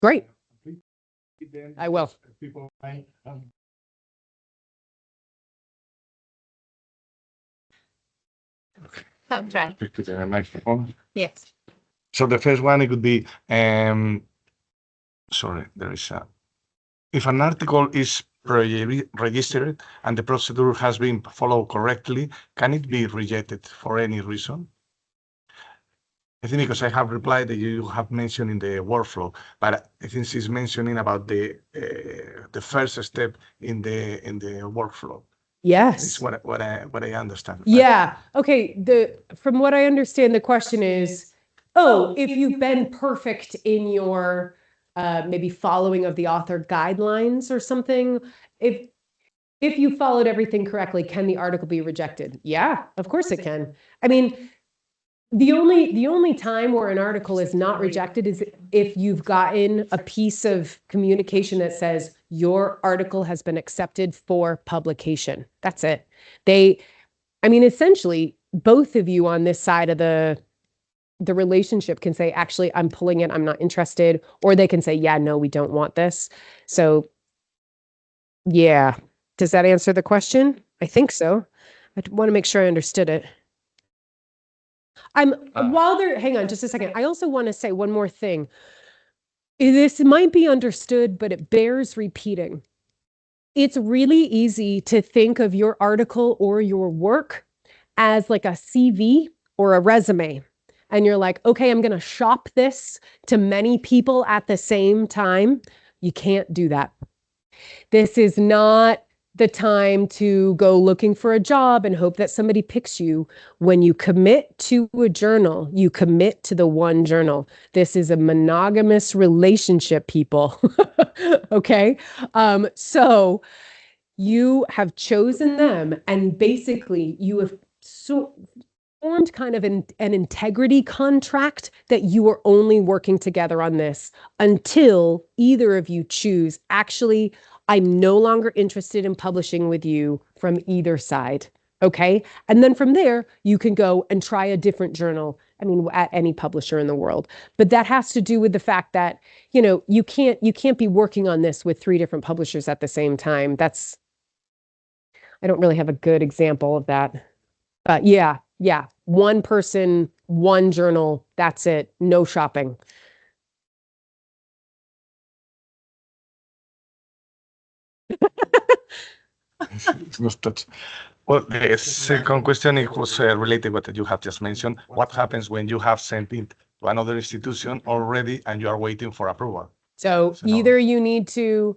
Great. I will. I'll try. Speak to the microphone. Yes. So the first one, it could be, sorry, there is a, if an article is registered and the procedure has been followed correctly, can it be rejected for any reason? I think because I have replied that you have mentioned in the workflow, but I think she's mentioning about the first step in the workflow. Yes. It's what I understand. Yeah. Okay. From what I understand, the question is, if you've been perfect in your maybe following of the author guidelines or something, if you followed everything correctly, can the article be rejected? Yeah, of course it can. I mean, the only time where an article is not rejected is if you've gotten a piece of communication that says your article has been accepted for publication. That's it. Essentially, both of you on this side of the relationship can say, actually, I'm pulling it, I'm not interested, or they can say, yeah, no, we don't want this. So yeah. Does that answer the question? I think so. I want to make sure I understood it. Hang on just a second. I also want to say one more thing. This might be understood, but it bears repeating. It's really easy to think of your article or your work as like a CV or a resume. And you're like, okay, I'm going to shop this to many people at the same time. You can't do that. This is not the time to go looking for a job and hope that somebody picks you. When you commit to a journal, you commit to the one journal. This is a monogamous relationship, people. Okay. So you have chosen them, and basically you have formed kind of an integrity contract that you are only working together on this until either of you choose, actually, I'm no longer interested in publishing with you from either side. Okay. And then from there, you can go and try a different journal. I mean, at any publisher in the world. But that has to do with the fact that, you can't be working on this with 3 different publishers at the same time. I don't really have a good example of that. But yeah. One person, one journal, that's it. No shopping. Well, the second question it was related what you have just mentioned. What happens when you have sent it to another institution already and you are waiting for approval? So So no. either you need to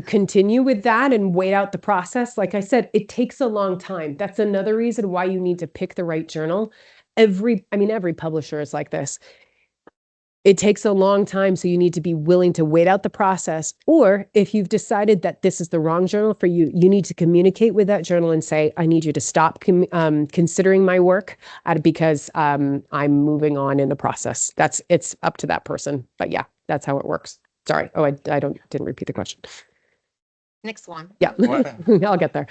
continue with that and wait out the process. Like I said, it takes a long time. That's another reason why you need to pick the right journal. Every publisher is like this. It takes a long time, so you need to be willing to wait out the process. Or if you've decided that this is the wrong journal for you, you need to communicate with that journal and say, I need you to stop considering my work because I'm moving on in the process. It's up to that person. But yeah, that's how it works. Sorry. Oh, I didn't repeat the question. Next one. Yeah, I'll get there.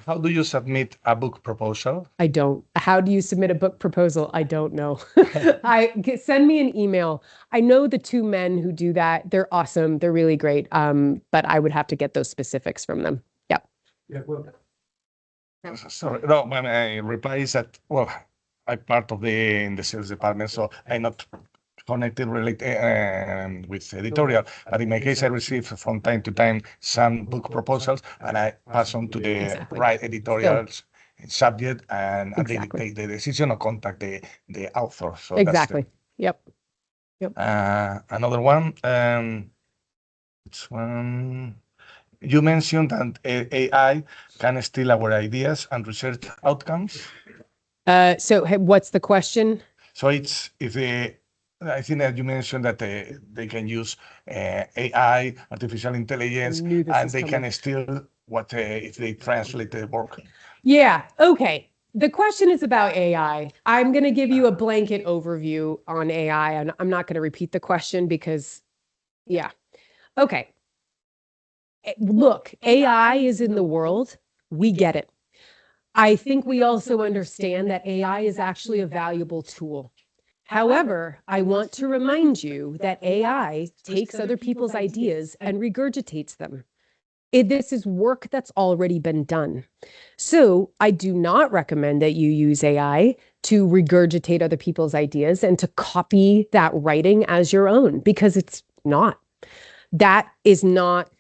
How do you submit a book proposal? I don't. How do you submit a book proposal? I don't know. Send me an email. I know the 2 men who do that. They're awesome. They're really great. But I would have to get those specifics from them. Yeah. Yeah, well, sorry. No, my reply is that, well, I'm part of in the sales department, so I'm not connected with editorial. But in my case, I receive from time to time some book proposals, and I pass on to the right editorials subject, and they take the decision or contact the author. So exactly. Yep. Another one. It's one. You mentioned that AI can steal our ideas and research outcomes. So what's the question? So it's I think that you mentioned that they can use AI, artificial intelligence, and they can steal what if they translate the work. Yeah. Okay. The question is about AI. I'm going to give you a blanket overview on AI, and I'm not going to repeat the question because, yeah. Okay. Look, AI is in the world. We get it. I think we also understand that AI is actually a valuable tool. However, I want to remind you that AI takes other people's ideas and regurgitates them. This is work that's already been done. So I do not recommend that you use AI to regurgitate other people's ideas and to copy that writing as your own, because it's not. That is not,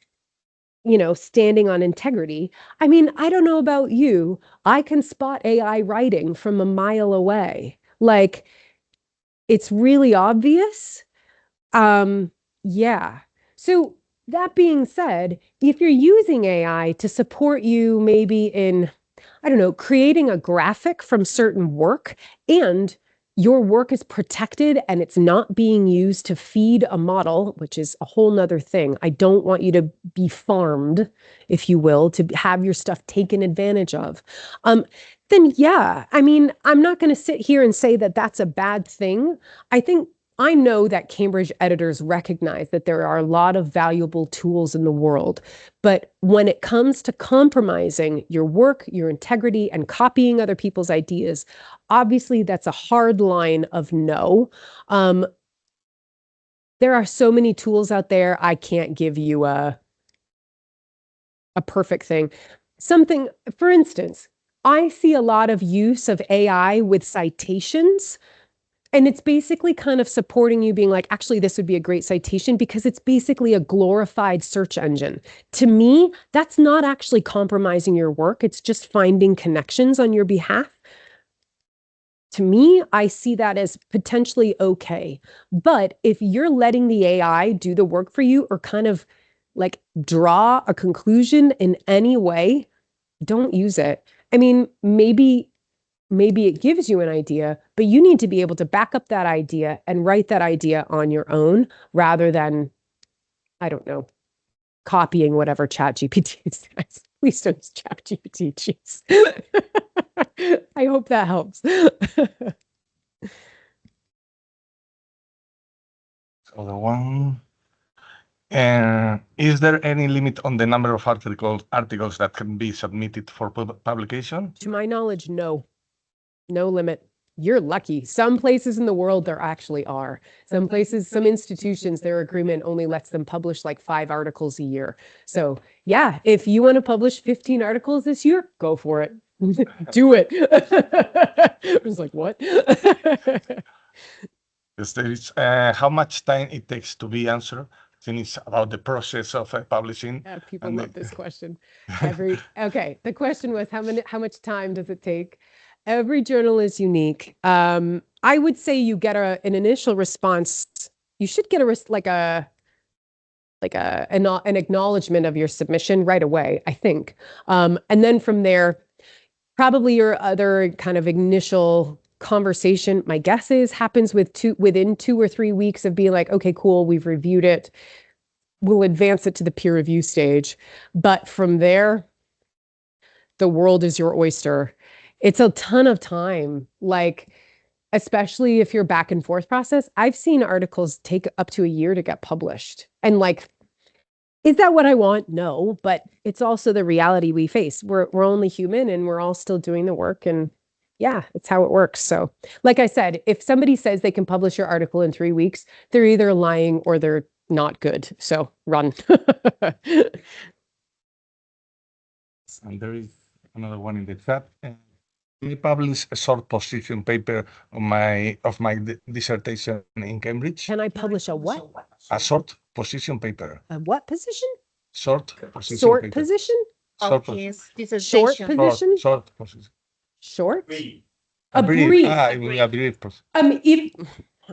standing on integrity. I mean, I don't know about you. I can spot AI writing from a mile away. Like, it's really obvious. Yeah. So that being said, if you're using AI to support you maybe in, I don't know, creating a graphic from certain work, and your work is protected and it's not being used to feed a model, which is a whole nother thing. I don't want you to be farmed, if you will, to have your stuff taken advantage of. Then yeah, I mean, I'm not going to sit here and say that that's a bad thing. I know that Cambridge editors recognize that there are a lot of valuable tools in the world, but when it comes to compromising your work, your integrity, and copying other people's ideas, obviously that's a hard line of no. There are so many tools out there. I can't give you a perfect thing. Something, for instance, I see a lot of use of AI with citations. And it's basically kind of supporting you being like, actually, this would be a great citation because it's basically a glorified search engine. To me, that's not actually compromising your work. It's just finding connections on your behalf. To me, I see that as potentially okay. But if you're letting the AI do the work for you, or kind of like draw a conclusion in any way, don't use it. I mean, maybe it gives you an idea, but you need to be able to back up that idea and write that idea on your own rather than, I don't know, copying whatever ChatGPT says. Please don't use ChatGPT, jeez. I hope that helps. So the one. Is there any limit on the number of articles that can be submitted for publication? To my knowledge, no. No limit. You're lucky. Some places in the world there actually are. Some places, some institutions, their agreement only lets them publish like 5 articles a year. So yeah, if you want to publish 15 articles this year, go for it. Do it. I was like, what? Yes, there is, how much time it takes to be answered? I think it's about the process of publishing. Yeah, people and love this question. Okay, the question was how much time does it take? Every journal is unique. I would say you get an initial response. You should get an acknowledgement of your submission right away, I think. And then from there, probably your other kind of initial conversation, my guess is, happens within 2 or 3 weeks of being like, okay, cool, we've reviewed it. We'll advance it to the peer review stage. But from there, the world is your oyster. It's a ton of time, like, especially if you're back and forth process. I've seen articles take up to a year to get published. And like, is that what I want? No, but it's also the reality we face. We're only human and we're all still doing the work, and yeah, it's how it works. So, like I said, if somebody says they can publish your article in 3 weeks, they're either lying or they're not good. So run. And there is another one in the chat. I published a short position paper of my dissertation in Cambridge. Can I publish a what? A short position paper. A what position? Short position Short paper. position? Short Of position. his Short dissertation. position? Short position. Short? A brief. A brief. brief.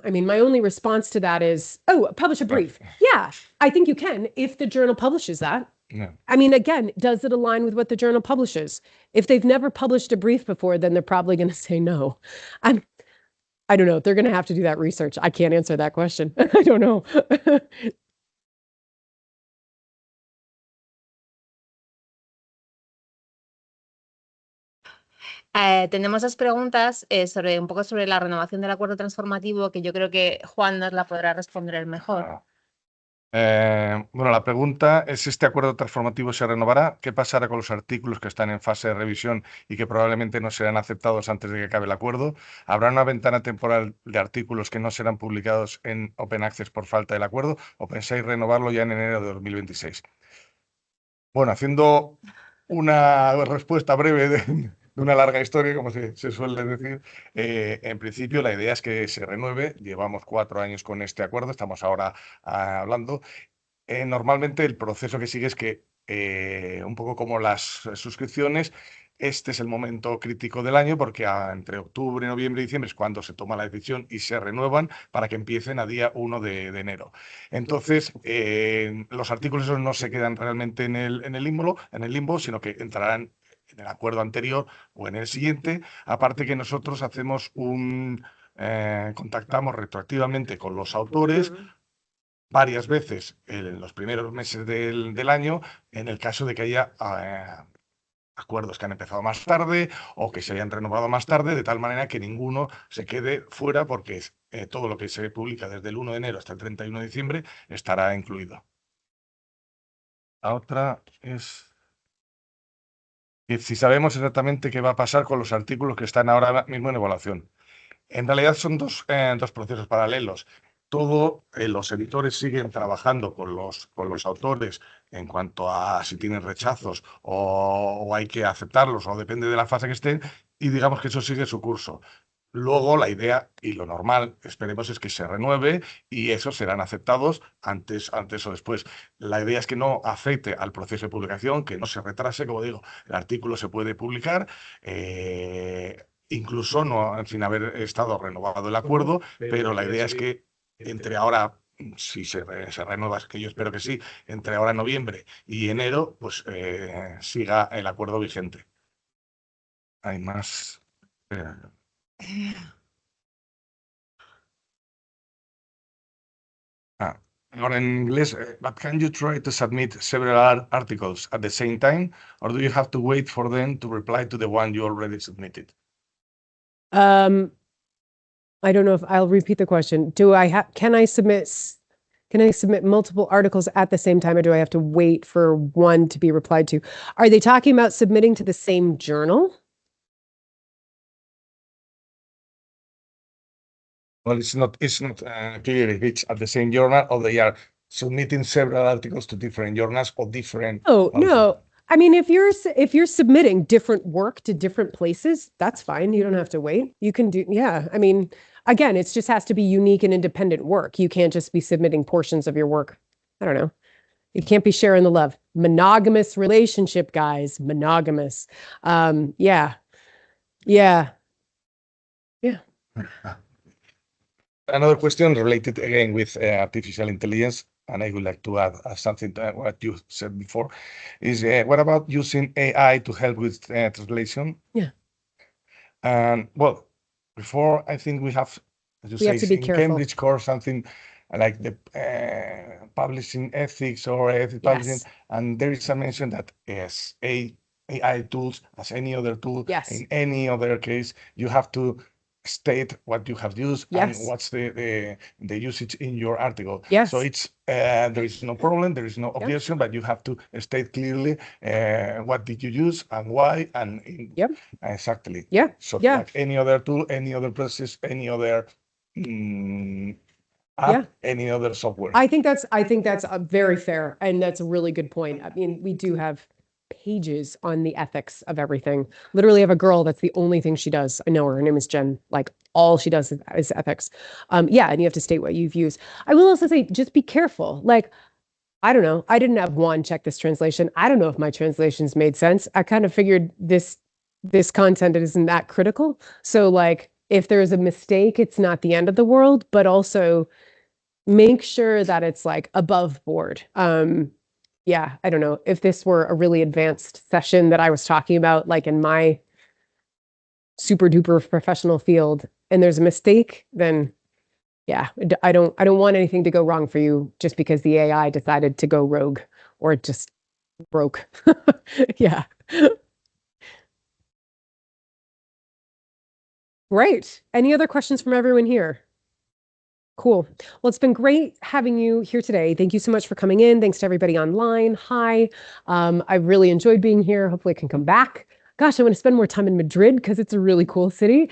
I mean, my only response to that is, publish a brief. Yeah, I think you can if the journal publishes that. Yeah. I mean, again, does it align with what the journal publishes? If they've never published a brief before, then they're probably going to say no. I don't know. They're going to have to do that research. I can't answer that question. I don't know. Tenemos 2 preguntas un poco sobre la renovación del acuerdo transformativo, que yo creo que Juan nos la podrá responder el mejor. Bueno, la pregunta es: ¿este acuerdo transformativo se renovará? ¿Qué pasará con los artículos que están en fase de revisión y que probablemente no serán aceptados antes de que acabe el acuerdo? ¿Habrá una ventana temporal de artículos que no serán publicados en Open Access por falta del acuerdo, o pensáis renovarlo ya en enero de 2026? Bueno, haciendo una respuesta breve de una larga historia, como se suele decir, en principio la idea es que se renueve. Llevamos 4 años con este acuerdo, estamos ahora hablando. Normalmente el proceso que sigue es que, un poco como las suscripciones, este es el momento crítico del año, porque entre octubre, noviembre y diciembre es cuando se toma la decisión y se renuevan para que empiecen a día 1 de enero. Entonces, los artículos esos no se quedan realmente en el limbo, sino que entrarán en el acuerdo anterior o en el siguiente. Aparte que nosotros hacemos contactamos retroactivamente con los autores varias veces en los primeros meses del año, en el caso de que haya acuerdos que han empezado más tarde o que se hayan renovado más tarde, de tal manera que ninguno se quede fuera, porque todo lo que se publica desde el 1 de enero hasta el 31 de diciembre estará incluido. La otra es que si sabemos exactamente qué va a pasar con los artículos que están ahora mismo en evaluación. En realidad son dos procesos paralelos. Los editores siguen trabajando con los autores en cuanto a si tienen rechazos o hay que aceptarlos, o depende de la fase que estén, y digamos que eso sigue su curso. Luego la idea y lo normal, esperemos, es que se renueve y esos serán aceptados antes o después. La idea es que no afecte al proceso de publicación, que no se retrase. Como digo, el artículo se puede publicar, incluso no sin haber estado renovado el acuerdo, pero la idea es que entre ahora si se renueva, que yo espero que sí, entre ahora noviembre y enero, pues siga el acuerdo vigente. Hay más. Ahora en inglés, but can you try to submit several articles at the same time, or do you have to wait for them to reply to the one you already submitted? I don't know if I'll repeat the question. Can I submit multiple articles at the same time, or do I have to wait for one to be replied to? Are they talking about submitting to the same journal? Well, it's not clear if it's at the same journal or they are submitting several articles to different journals or different. Oh, no. I mean, if you're submitting different work to different places, that's fine. You don't have to wait. You can do, yeah. I mean, again, it just has to be unique and independent work. You can't just be submitting portions of your work. I don't know. You can't be sharing the love. Monogamous relationship, guys. Monogamous. Yeah. Yeah. Yeah. Another question related again with artificial intelligence, and I would like to add something to what you said before, is what about using AI to help with translation? Yeah. And well, before I think we have, as you We have say, to be in careful. Cambridge course, something like the publishing ethics or ethics publishing, Yes. and there is a mention that yes, AI tools, as any other tool, Yes. in any other case, you have to state what you have used Yes. and what's the usage in your article. Yes. So it's there is no problem, there is no objection, but you have to state clearly what did you use and why and Yep. exactly. Yeah. So Yeah. like any other tool, any other process, any other app, Yeah. any other software. I think that's very fair, and that's a really good point. I mean, we do have pages on the ethics of everything. Literally have a girl that's the only thing she does. I know her name is Jen. Like all she does is ethics. Yeah, and you have to state what you've used. I will also say just be careful. Like, I don't know. I didn't have Juan check this translation. I don't know if my translations made sense. I kind of figured this content isn't that critical. So like if there's a mistake, it's not the end of the world, but also make sure that it's like above board. Yeah, I don't know if this were a really advanced session that I was talking about, like in my super duper professional field, and there's a mistake, then yeah, I don't want anything to go wrong for you just because the AI decided to go rogue or just broke. Yeah. Great. Any other questions from everyone here? Cool. Well, it's been great having you here today. Thank you so much for coming in. Thanks to everybody online. Hi. I really enjoyed being here. Hopefully I can come back. Gosh, I want to spend more time in Madrid because it's a really cool city.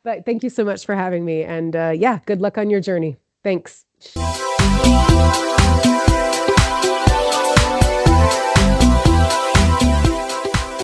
But thank you so much for having me. And yeah, good luck on your journey. Thanks.